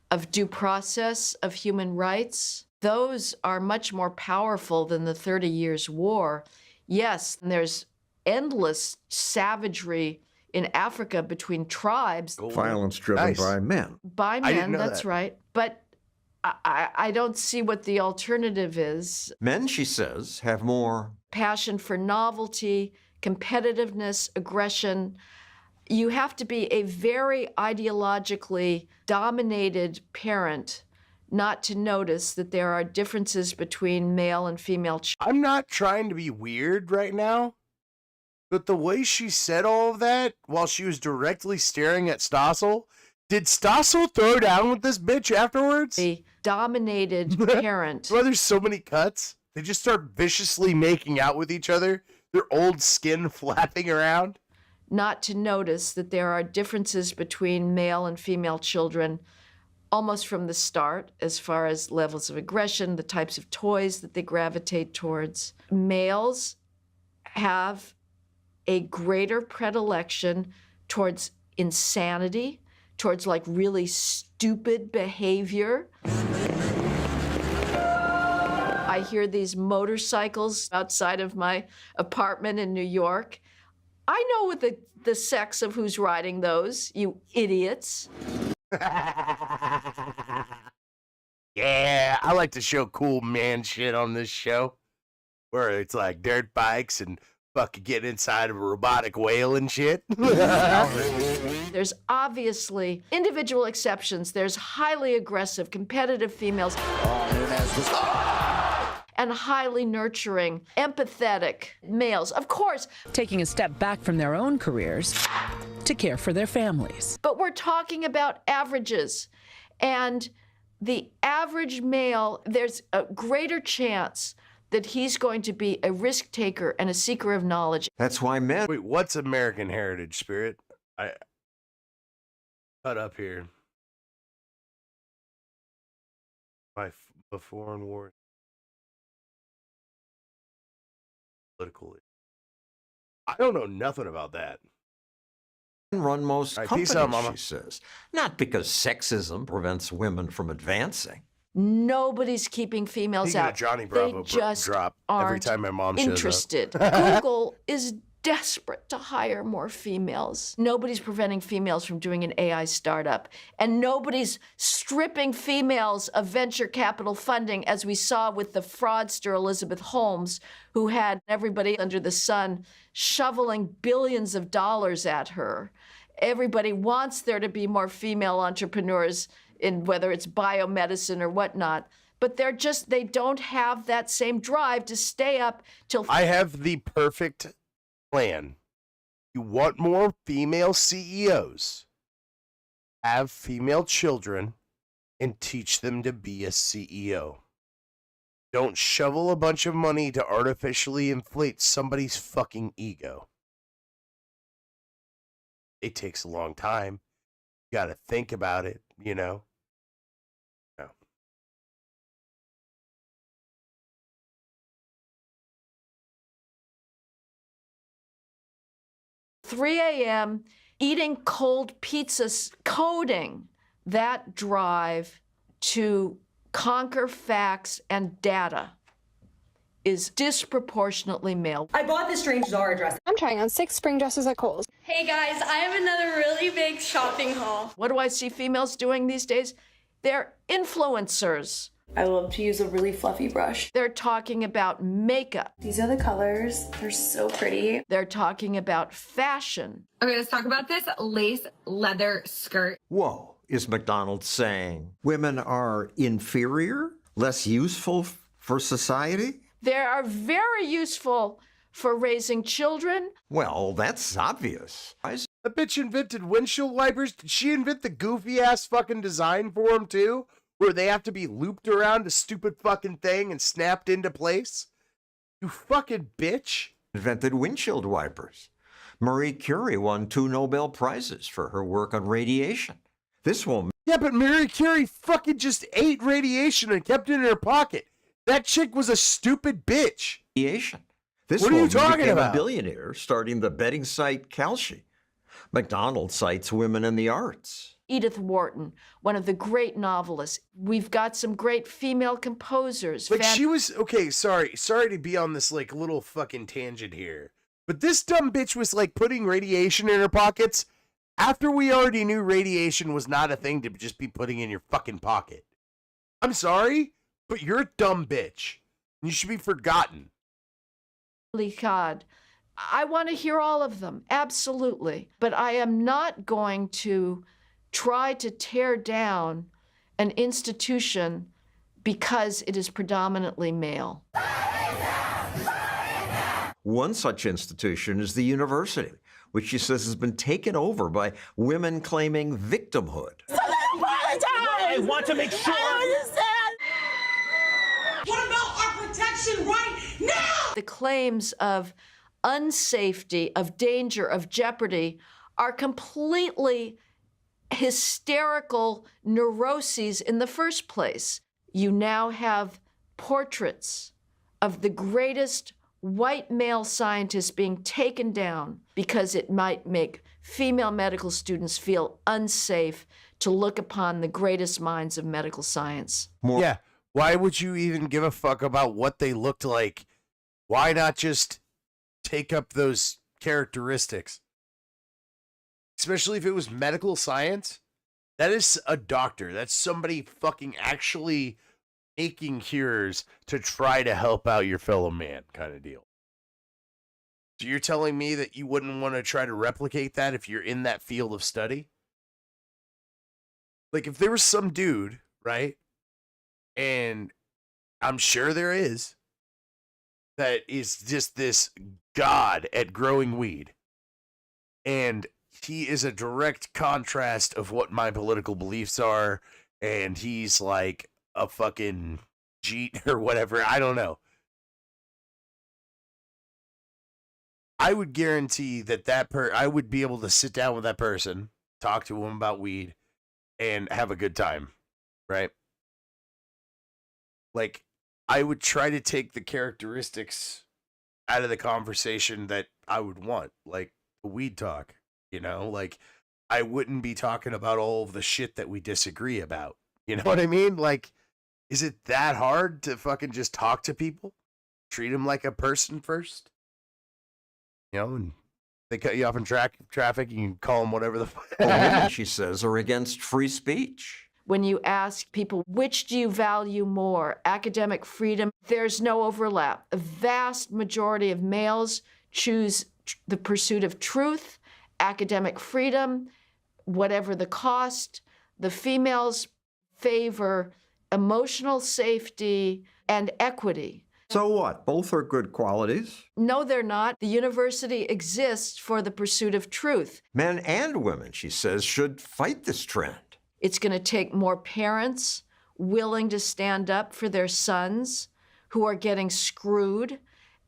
Of due process, of human rights, those are much more powerful than the 30 Years' War. Yes, there's endless savagery in Africa between tribes. violence driven by men. By men, that's right. But I don't see what the alternative is. Men, she says, have more passion for novelty, competitiveness, aggression. You have to be a very ideologically dominated parent not to notice that there are differences between male and female children. I'm not trying to be weird right now, but the way she said all of that while she was directly staring at Stossel, did Stossel throw down with this bitch afterwards? A dominated parent. Well, there's so many cuts. They just start viciously making out with each other, their old skin flapping around. Not to notice that there are differences between male and female children almost from the start, as far as levels of aggression, the types of toys that they gravitate towards. Males have a greater predilection towards insanity, towards like really stupid behavior. I hear these motorcycles outside of my apartment in New York. I know the sex of who's riding those, you idiots. Yeah, I like to show cool man shit on this show, where it's like dirt bikes and fucking get inside of a robotic whale and shit. There's obviously individual exceptions. There's highly aggressive, competitive females. And highly nurturing, empathetic males. Of course. Taking a step back from their own careers to care for their families. But we're talking about averages. And the average male, there's a greater chance that he's going to be a risk taker and a seeker of knowledge. That's why men... Wait, what's American Heritage, Spirit? I cut up here. The foreign war. Political. I don't know nothing about that. Run most right, companies, peace out, Mama. she says. Not because sexism prevents women from advancing. Nobody's keeping females Speaking out. of Johnny Bravo they just drop aren't every time my mom interested. shows up. Google is desperate to hire more females. Nobody's preventing females from doing an AI startup. And nobody's stripping females of venture capital funding, as we saw with the fraudster Elizabeth Holmes, who had everybody under the sun shoveling billions of dollars at her. Everybody wants there to be more female entrepreneurs in whether it's biomedicine or whatnot. But they don't have that same drive to stay up till... I have the perfect plan. You want more female CEOs? Have female children and teach them to be a CEO. Don't shovel a bunch of money to artificially inflate somebody's fucking ego. it takes a long time. You got to think about it, you know? No. 3 a.m., eating cold pizzas, coding that drive to conquer facts and data is disproportionately male. I bought this strange Zara dress. I'm trying on 6 spring dresses at Kohl's. Hey guys, I have another really big shopping haul. What do I see females doing these days? They're influencers. I love to use a really fluffy brush. They're talking about makeup. These are the colors. They're so pretty. They're talking about fashion. Okay, let's talk about this lace leather skirt. Whoa, is McDonald's saying women are inferior, less useful for society? They are very useful for raising children. Well, that's obvious. The bitch invented windshield wipers. Did she invent the goofy ass fucking design for them too? Where they have to be looped around a stupid fucking thing and snapped into place? You fucking bitch. Invented windshield wipers. Marie Curie won 2 Nobel Prizes for her work on radiation. This woman... Yeah, but Marie Curie fucking just ate radiation and kept it in her pocket. That chick was a stupid bitch. Radiation. This what are you woman talking became about? A billionaire, starting the betting site Kalshi. McDonald's cites women in the arts. Edith Wharton, one of the great novelists. We've got some great female composers. Like she was, okay, sorry to be on this like little fucking tangent here. But this dumb bitch was like putting radiation in her pockets after we already knew radiation was not a thing to just be putting in your fucking pocket. I'm sorry, but you're a dumb bitch. You should be forgotten. God, I want to hear all of them, absolutely. But I am not going to try to tear down an institution because it is predominantly male. One such institution is the university, which she says has been taken over by women claiming victimhood. So they apologize! I want to make sure. I understand! What about our protection right now? The claims of unsafety, of danger, of jeopardy are completely hysterical neuroses in the first place. You now have portraits of the greatest white male scientists being taken down because it might make female medical students feel unsafe to look upon the greatest minds of medical science. Yeah, why would you even give a fuck about what they looked like? Why not just take up those characteristics? Especially if it was medical science. That is a doctor. That's somebody fucking actually making cures to try to help out your fellow man kind of deal. So you're telling me that you wouldn't want to try to replicate that if you're in that field of study? Like if there was some dude, right? And I'm sure there is, that is just this god at growing weed. And he is a direct contrast of what my political beliefs are, and he's like a fucking Jeet or whatever. I don't know. I would guarantee that I would be able to sit down with that person, talk to him about weed, and have a good time, right? Like, I would try to take the characteristics out of the conversation that I would want, like the weed talk. You know, like, I wouldn't be talking about all of the shit that we disagree about. You know what I mean? Like, is it that hard to fucking just talk to people? Treat them like a person first? You know, and they cut you off in traffic, you can call them whatever the fuck. She says, are against free speech. When you ask people, which do you value more, academic freedom, there's no overlap. A vast majority of males choose the pursuit of truth, academic freedom, whatever the cost. The females favor emotional safety and equity. So what? Both are good qualities. No, they're not. The university exists for the pursuit of truth. Men and women, she says, should fight this trend. It's going to take more parents willing to stand up for their sons who are getting screwed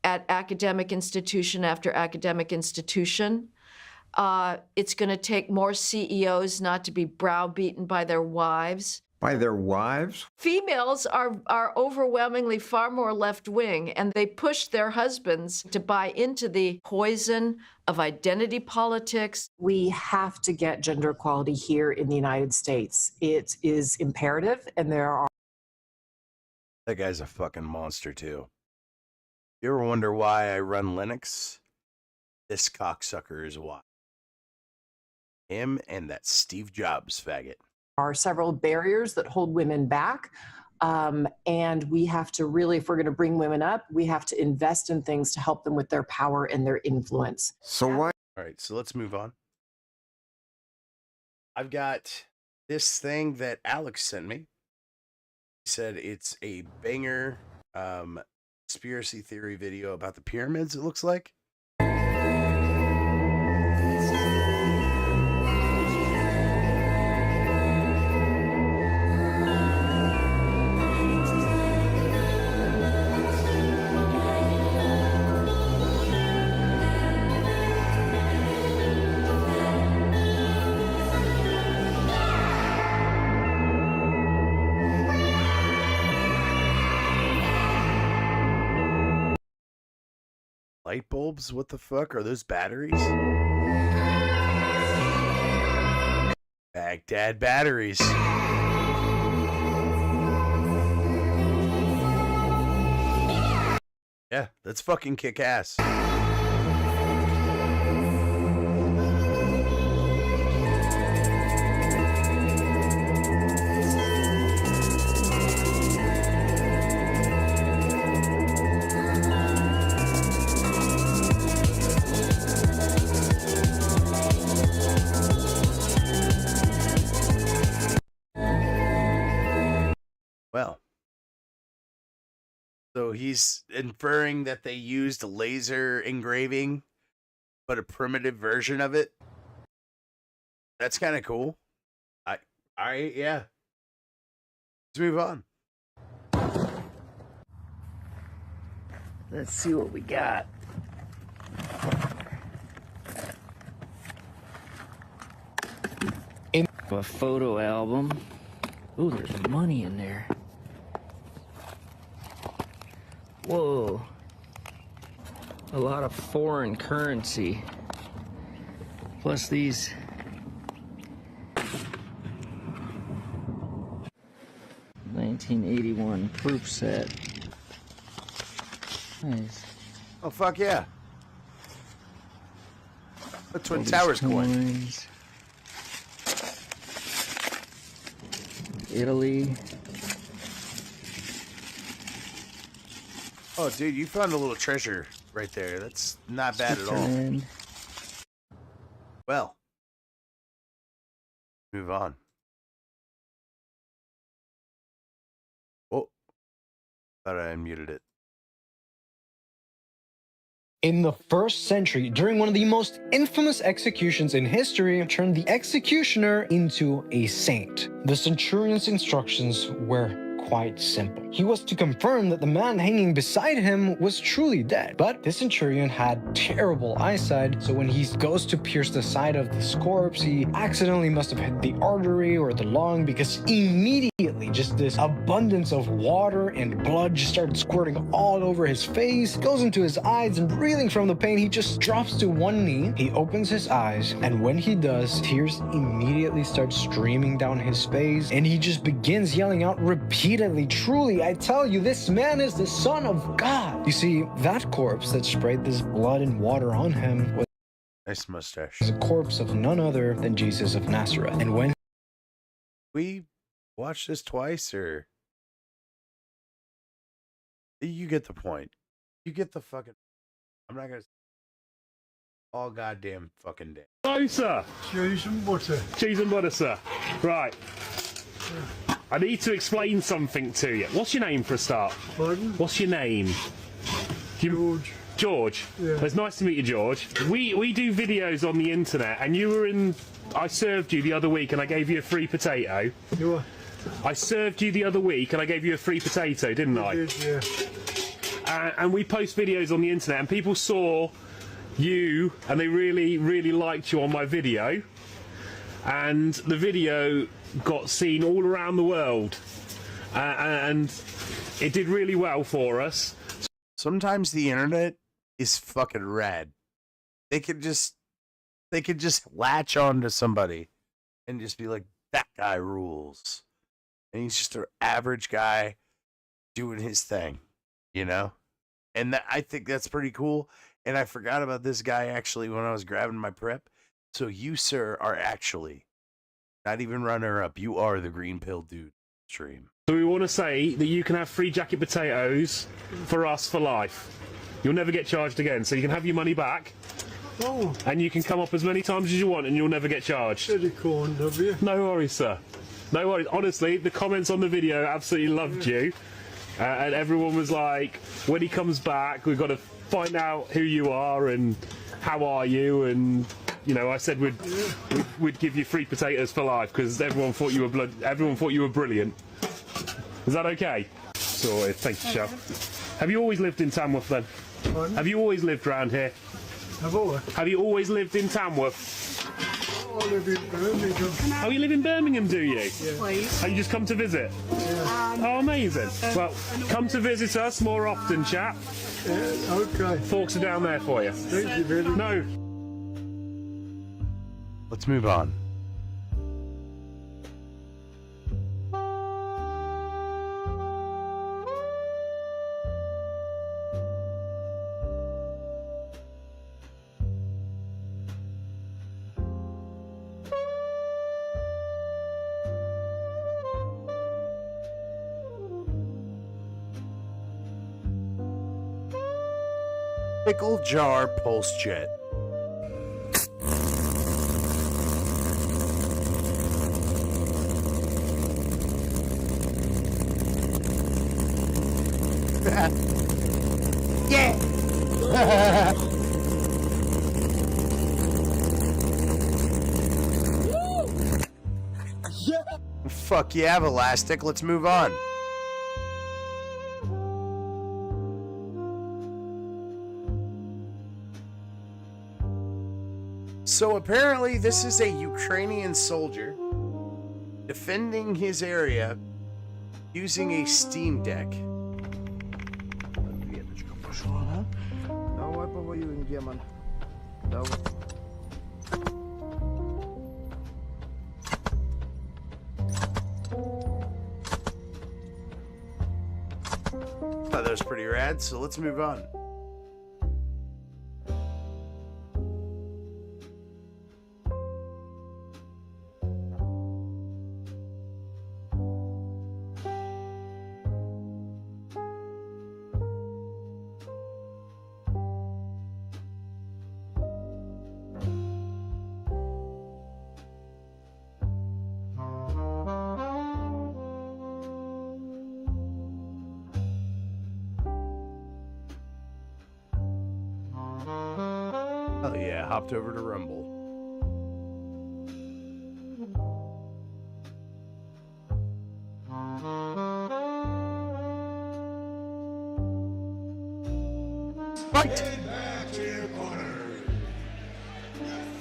at academic institution after academic institution. It's going to take more CEOs not to be browbeaten by their wives. By their wives? Females are overwhelmingly far more left-wing, and they push their husbands to buy into the poison of identity politics. We have to get gender equality here in the United States. It is imperative, and there are... That guy's a fucking monster, too. You ever wonder why I run Linux? This cocksucker is why. Him and that Steve Jobs faggot. Are several barriers that hold women back. And we have to really, if we're going to bring women up, we have to invest in things to help them with their power and their influence. So why? All right, so let's move on. I've got this thing that Alex sent me. He said it's a banger conspiracy theory video about the pyramids, it looks like. Light bulbs? What the fuck? Are those batteries? Baghdad batteries. Yeah, that's fucking kick ass. Well, so he's inferring that they used laser engraving, but a primitive version of it. That's kind of cool. Yeah. Let's move on. Let's see what we got. In a photo album. Ooh, there's money in there. Whoa. A lot of foreign currency. Plus these. $1981 proof set. Nice. Oh, fuck yeah. The Twin Towers coin. Italy. Oh, dude, you found a little treasure right there. That's not bad at all. Well, move on. Oh, thought I unmuted it. In the 1st century, during one of the most infamous executions in history, turned the executioner into a saint. The centurion's instructions were quite simple. He was to confirm that the man hanging beside him was truly dead. But the centurion had terrible eyesight, so when he goes to pierce the side of this corpse, he accidentally must have hit the artery or the lung, because immediately just this abundance of water and blood just started squirting all over his face, goes into his eyes, and reeling from the pain, he just drops to one knee. He opens his eyes, and when he does, tears immediately start streaming down his face, and he just begins yelling out repeatedly, "Truly, I tell you, this man is the Son of God." You see, that corpse that sprayed this blood and water on him was nice mustache. A corpse of none other than Jesus of Nazareth. And when we watched this twice, or you get the point. You get the fucking. I'm not gonna. All goddamn fucking day. Hello, sir. Cheese and butter. Cheese and butter, sir. Right. I need to explain something to you. What's your name for a start? Pardon? What's your name? George. George? Yeah. Well, it's nice to meet you, George. We do videos on the internet, and you were in... I served you the other week, and I gave you a free potato. You what? I served you the other week, and I gave you a free potato, didn't I? You did, yeah. And we post videos on the internet, and people saw you, and they really, really liked you on my video. And the video got seen all around the world. And it did really well for us. Sometimes the internet is fucking rad. They could just latch on to somebody and just be like, that guy rules. And he's just an average guy doing his thing, you know? And I think that's pretty cool. And I forgot about this guy actually when I was grabbing my prep. So you, sir, are actually not even runner up. You are the Green Pill Dude stream. So we want to say that you can have free jacket potatoes for us for life. You'll never get charged again. So you can have your money back. Oh. And you can come up as many times as you want and you'll never get charged. Very kind of you. No worries, sir. No worries. Honestly, the comments on the video absolutely loved you. And everyone was like, when he comes back, we've got to find out who you are and how are you. And, you know, I said we'd give you free potatoes for life because everyone thought you were brilliant. Is that okay? Sorted. Thank you, Chef. Have you always lived in Tamworth then? Pardon? Have you always lived around here? Have you always lived in Tamworth? I live in Birmingham. Oh, you live in Birmingham, do you? Yeah. And you just come to visit? Yeah. Oh, amazing. Well, come to visit us more often, chap. Yeah, okay. Forks are down there for you. Thank you very much. No. Let's move on. Pickle jar pulse jet. Yeah. Fuck yeah, Elastic. Let's move on. So apparently this is a Ukrainian soldier defending his area using a Steam Deck. Давай повоюем, демон. Давай. Thought that was pretty rad, so let's move on. Oh yeah, hopped over to Rumble. Fight!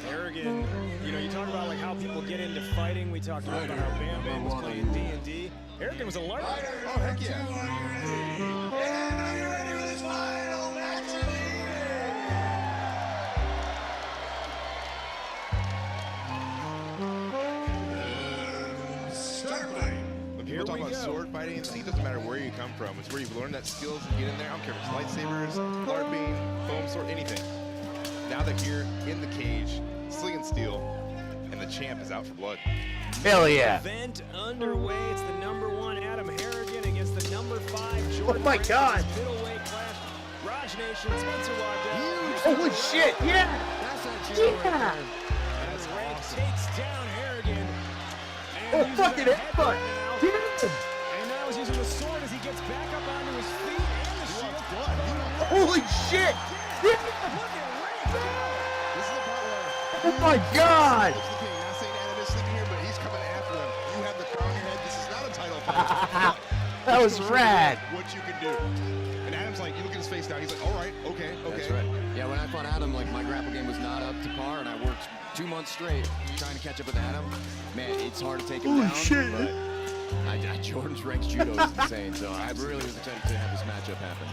Harrigan, you know, you talk about like how people get into fighting. We talked about how Bam Bam was playing D&D. Harrigan was a lark. Oh, heck yeah. And are you ready for this final match of the When people talk about sword fighting, it doesn't matter where you come from. It's where you've learned that skills and get in there. I don't care if it's lightsabers, LARPing, foam sword, anything. Now that you're in the cage, slinging steel, and the champ is out for blood. Hell yeah. Event underway. It's the #1 Adam Harrigan against the #5 Jordan. Oh my God. Middleweight clash. Raj Nation, Spencer Waddell. Holy shit, yeah. Yeah. As Rank takes down Harrigan. Oh, fucking headbutt. And now he's using the sword as he gets back up onto his feet and the shield. Holy shit. Look at Rank now. This is the part where... Oh my God. Not saying Adam is sleeping here, but he's coming after him. You have the crown on your head. This is not a title fight. That was rad. What you can do. And Adam's like, you look at his face now. He's like, all right, okay. That's right. Yeah. Yeah, when I fought Adam, like my grapple game was not up to par, and I worked 2 months straight trying to catch up with Adam. Man, it's hard to take him down. Shit. But Jordan's Rex judo is insane, so I really was excited to have this matchup happen.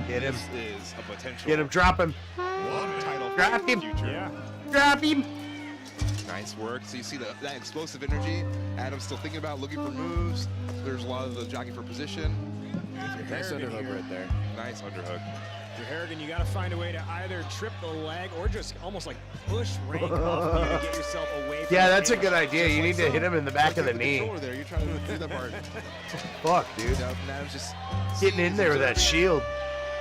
Get him. This is a potential. Get him. Drop him. One title. Drop him. Future. Yeah. Drop him. Nice work. So you see that explosive energy. Adam's still thinking about looking for moves. There's a lot of the jockeying for position. Nice underhook right there. Nice underhook. For Harrigan, you got to find a way to either trip the leg or just almost like push Rank off you to get yourself away from Yeah, the that's a cage. good idea. You need to hit him in the back of the knee. There, you're trying to do that part. Fuck, dude. Adam's just Getting in there with that shield.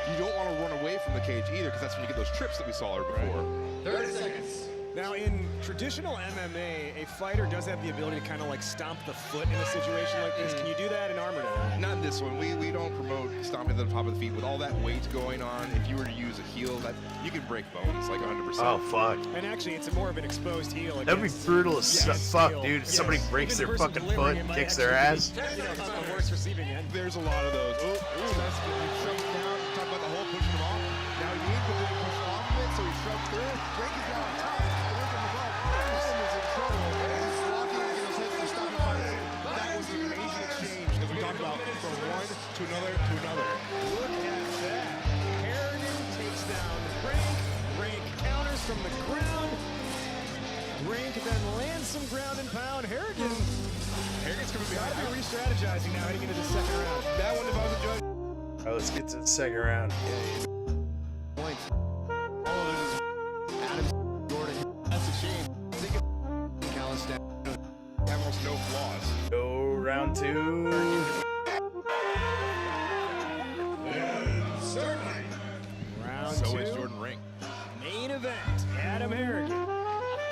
You don't want to run away from the cage either, because that's when you get those trips that we saw before. 30 seconds. Now, in traditional MMA, a fighter does have the ability to kind of like stomp the foot in a situation like this. Can you do that in Armored? Not in this one. We don't promote stomping at the top of the feet with all that weight going on. If you were to use a heel, that you can break bones like 100%. Oh, fuck. And actually, it's more of an exposed heel. That'd be brutal as fuck, dude. If somebody breaks their fucking foot and kicks their ass. You know, on the worst receiving end. There's a lot of those. Oh, that's when you shove it down. Talk about the hole, pushing him off. Now he needs to push off of it, so he shoves through. Break is down on top. To another, to another. Look at that. Harrigan takes down Rank counters from the ground. Rank then lands some ground and pound. Harrigan's coming behind. They're re-strategizing now heading into the second round. That one, if I was a judge. All right, let's get to the second round. Points. Adam, Jordan. That's a shame. Calisthenics. Almost no flaws. Go round two. Round So two. is Jordan Rank. Main event. Adam Harrigan.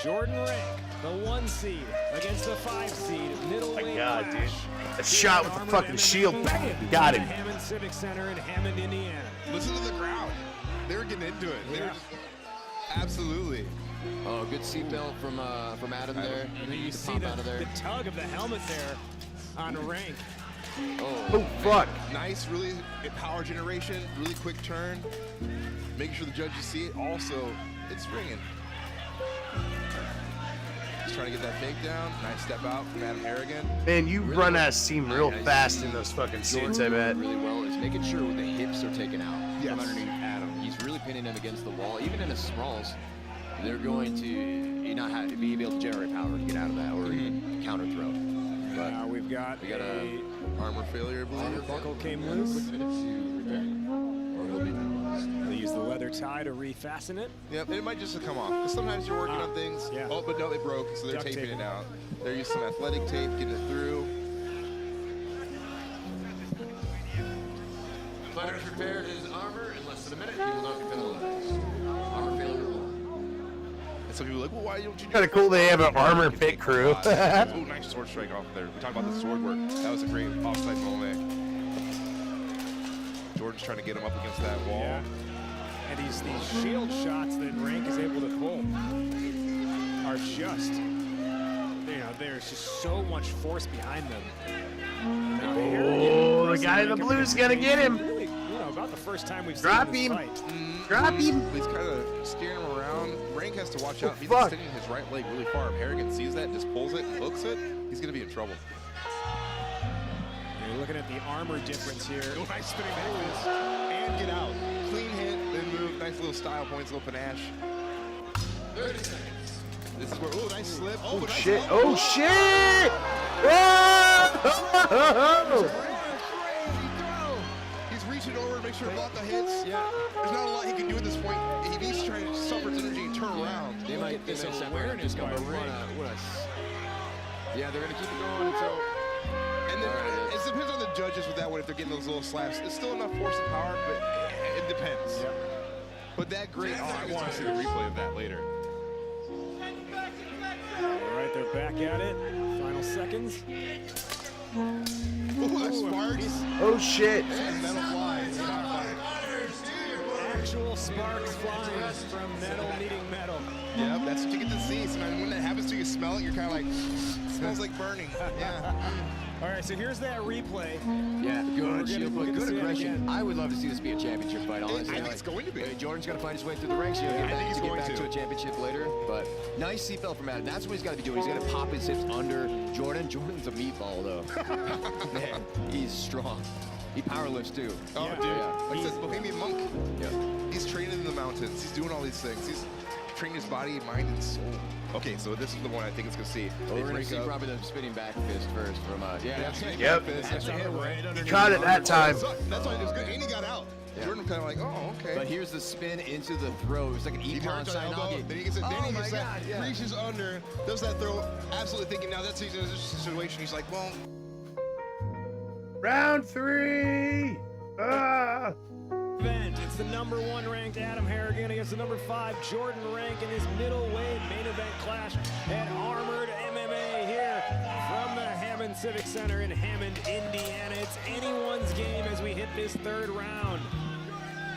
Jordan Rank, the 1 seed against the 5 seed. Middleweight. My God, dude. clash. A shot with the fucking shield back. Got him. Hammond Civic Center in Hammond, Indiana. Listen to the crowd. They were getting into it. They were just, absolutely. Oh, good seatbelt from Adam there. And then you see Pop out of there. the tug of the helmet there on Rank. Oh, fuck. Nice, really power generation, really quick turn. Making sure the judges see it. Also, it's ringing. Just trying to get that takedown. Nice step out from Adam Harrigan. Man, you run ass team real fast in those fucking suits, I bet. Really well is making sure the hips are taken out Yes. from underneath Adam. He's really pinning them against the wall. Even in his sprawls, they're going to not have to be able to generate power to get out of that or even counter throw. But Now we got a armor failure, I believe. Armor buckle came loose. They use the leather tie to refasten it. Yep, it might just come off. 'Cause sometimes you're working on things. Yeah. Oh, but no, it broke, so they're Duct taping tape. it out. They're using some athletic tape, getting it through. Fighter's repaired his armor in less than a minute. He will not be penalized. Armor failure 1. And some people are like, well, why don't you do Kind of cool they have an armor pit crew. Oh, nice sword strike off there. We talked about the sword work. That was a great offside moment. Jordan's trying to get him up against that wall. Yeah. And these shield shots that Rank is able to pull are just, there's just so much force behind them. Oh, the guy in the blue's gonna get him. Really, about the first time we've Drop seen him. this fight. Drop him. He's kind of steering him around. Rank has to watch out. If he's fuck. extending his right leg really far, if Harrigan sees that and just pulls it, hooks it, he's going to be in trouble. You're looking at the armor difference here. Oh, nice spinning back fist. And get out. Clean hit, then move. Nice little style points, little panache. 30 seconds. This is where, oh, nice slip. Oh, but nice shit. elbow. Oh, shit. Whoa! He's reaching over to make sure to block the hits. Yeah. There's not a lot he can do at this point. He needs to try to suffer his energy and turn around. They might separate awareness him. by Rank. Yeah, they're going to keep it going until... And then it depends on the judges with that one if they're getting those little slaps. It's still enough force and power, but it depends. Yeah. But that great, oh, I want to see the replay of that later. All right, they're back at it. Final seconds. Ooh, that sparks. Oh, shit. And metal flies. Actual sparks flying from metal meeting metal. Yeah, that's what you get to see. So when that happens to you, smell it, you're kind of like, smells like burning. Yeah. All right, so here's that replay. Yeah, good shield, but good aggression. I would love to see this be a championship fight, honestly. I think it's going to be. Jordan's going to find his way through the ranks. He'll get I think he's going back to a championship later. But nice seatbelt from Adam. That's what he's got to be doing. He's got to pop his hips under Jordan. Jordan's a meatball, though. Man, he's strong. He powerlifts, too. Oh, dude. Like I said, Bohemian Monk. Yeah. He's training in the mountains. He's doing all these things. He's training his body, mind, and soul. Okay, so this is the one I think it's going to see. Well, we're going to see probably the spinning back fist first from Yep. That's He caught it that time. That's why it was good. And he got out. Yeah. Jordan kind of like, oh, okay. But here's the spin into the throw. It's like an He econ turns on sign elbow, out. then he gets it, then he gets that, reaches under, does that throw, absolutely thinking now that's the situation. He's like, well. Round 3. Event. It's the #1 ranked Adam Harrigan against the #5 Jordan Rank in his middleweight main event clash at Armored MMA here from the Hammond Civic Center in Hammond, Indiana. It's anyone's game as we hit this 3rd round.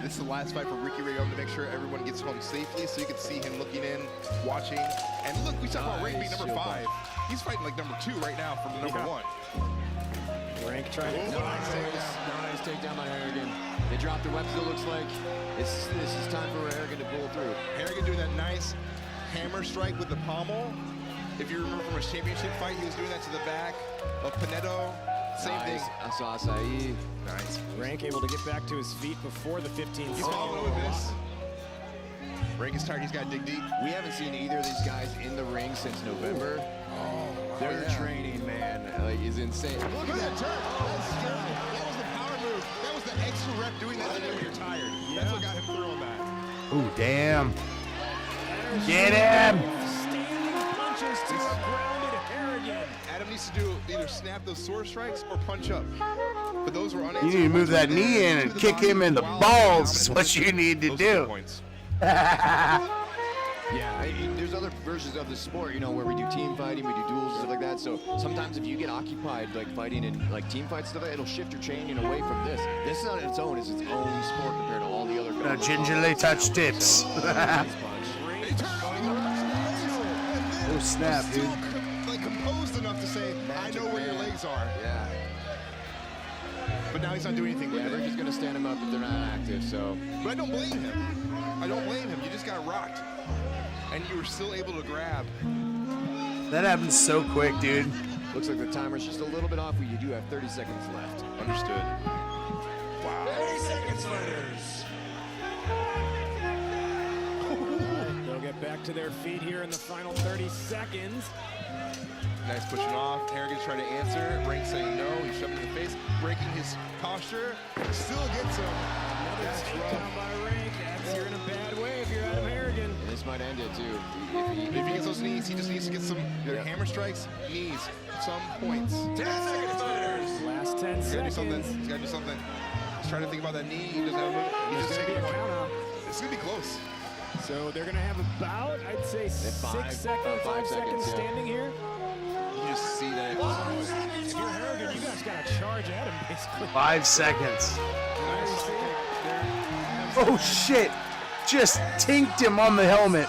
This is the last fight for Ricky Rayom to make sure everyone gets home safely, so you can see him looking in, watching. And look, we talk about Rank being #5. He's fighting like #2 right now from the #1. Rank trying to Nice takedown by Harrigan. They dropped the weapons, it looks like. This is time for Harrigan to pull through. Harrigan doing that nice hammer strike with the pommel. If you remember from his championship fight, he was doing that to the back of Pinedo. Same thing. I saw Asai. Nice. Rank able to get back to his feet before the 15th. He's following with this. Rank is tired. He's got to dig deep. We haven't seen either of these guys in the ring since November. Their training, man, like, is insane. Look at that turn. That was the power move. That was the extra rep doing that when you're tired. That's what got him throwing that. Ooh, damn. Get him. Standing punches to a grounded Harrigan. Adam needs to do either snap those sword strikes or punch up. But those were unanswered. You need to move that knee in and kick him in the balls. Is what you need to do. Yeah, there's other versions of the sport, you know, where we do team fighting, we do duels and stuff like that. So sometimes if you get occupied, like fighting in like team fights stuff, it'll shift your training away from this. This on its own is its own sport compared to all the other. Now gingerly touch tips. Oh snap, dude! Like composed enough to say, I know where your legs are. Yeah. But now he's not doing anything with it. Ricky's gonna stand him up if they're not active. So. But I don't blame him. I don't blame him. You just got rocked. And you were still able to grab. That happens so quick, dude. Looks like the timer's just a little bit off, but you do have 30 seconds left. Understood. Wow. 30 seconds fighters. They'll get back to their feet here in the final 30 seconds. Nice pushing off. Harrigan's trying to answer. Rank saying no. He's shoving in the face. Breaking his posture. Still gets him. Another takedown by Rank. You're in a bad way if you're Adam Harrigan. And this might end it too. If he gets those knees, he just needs to get some hammer strikes, knees, some points. 10 seconds fighters. Last 10 seconds. He's got to do something. He's trying to think about that knee. He doesn't have a move. He's just taking one. It's going to be close. So they're going to have about, I'd say, 5 seconds standing here. You can just see that. If you're Harrigan, you guys got to charge at him, basically. 5 seconds. Oh shit! Just tinked him on the helmet.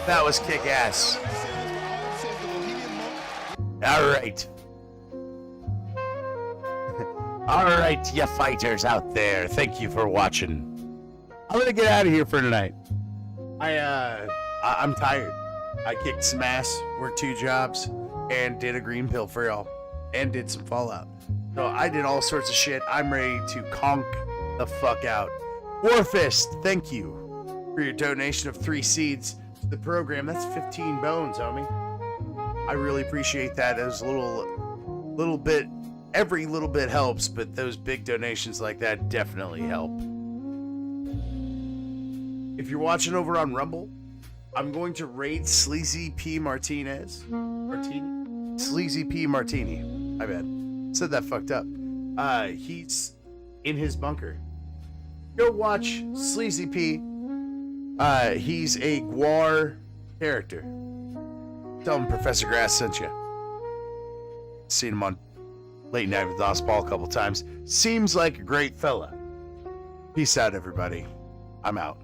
That was kick-ass. All right. All right, you fighters out there. Thank you for watching. I'm gonna get out of here for tonight. I'm tired. I kicked some ass, worked 2 jobs, and did a green pill for y'all, and did some Fallout. So I did all sorts of shit. I'm ready to conk the fuck out. Warfist, thank you for your donation of 3 seeds to the program. That's 15 bones, homie. I really appreciate that. As a little bit, every little bit helps, but those big donations like that definitely help. If you're watching over on Rumble, I'm going to raid Sleazy P. Martinez. Sleazy P. Martini. My bad. Said that fucked up. He's in his bunker. Go watch Sleazy P. He's a Gwar character. Tell him Professor Grass sent you. Seen him on Late Night with Osball a couple times. Seems like a great fella. Peace out, everybody. I'm out.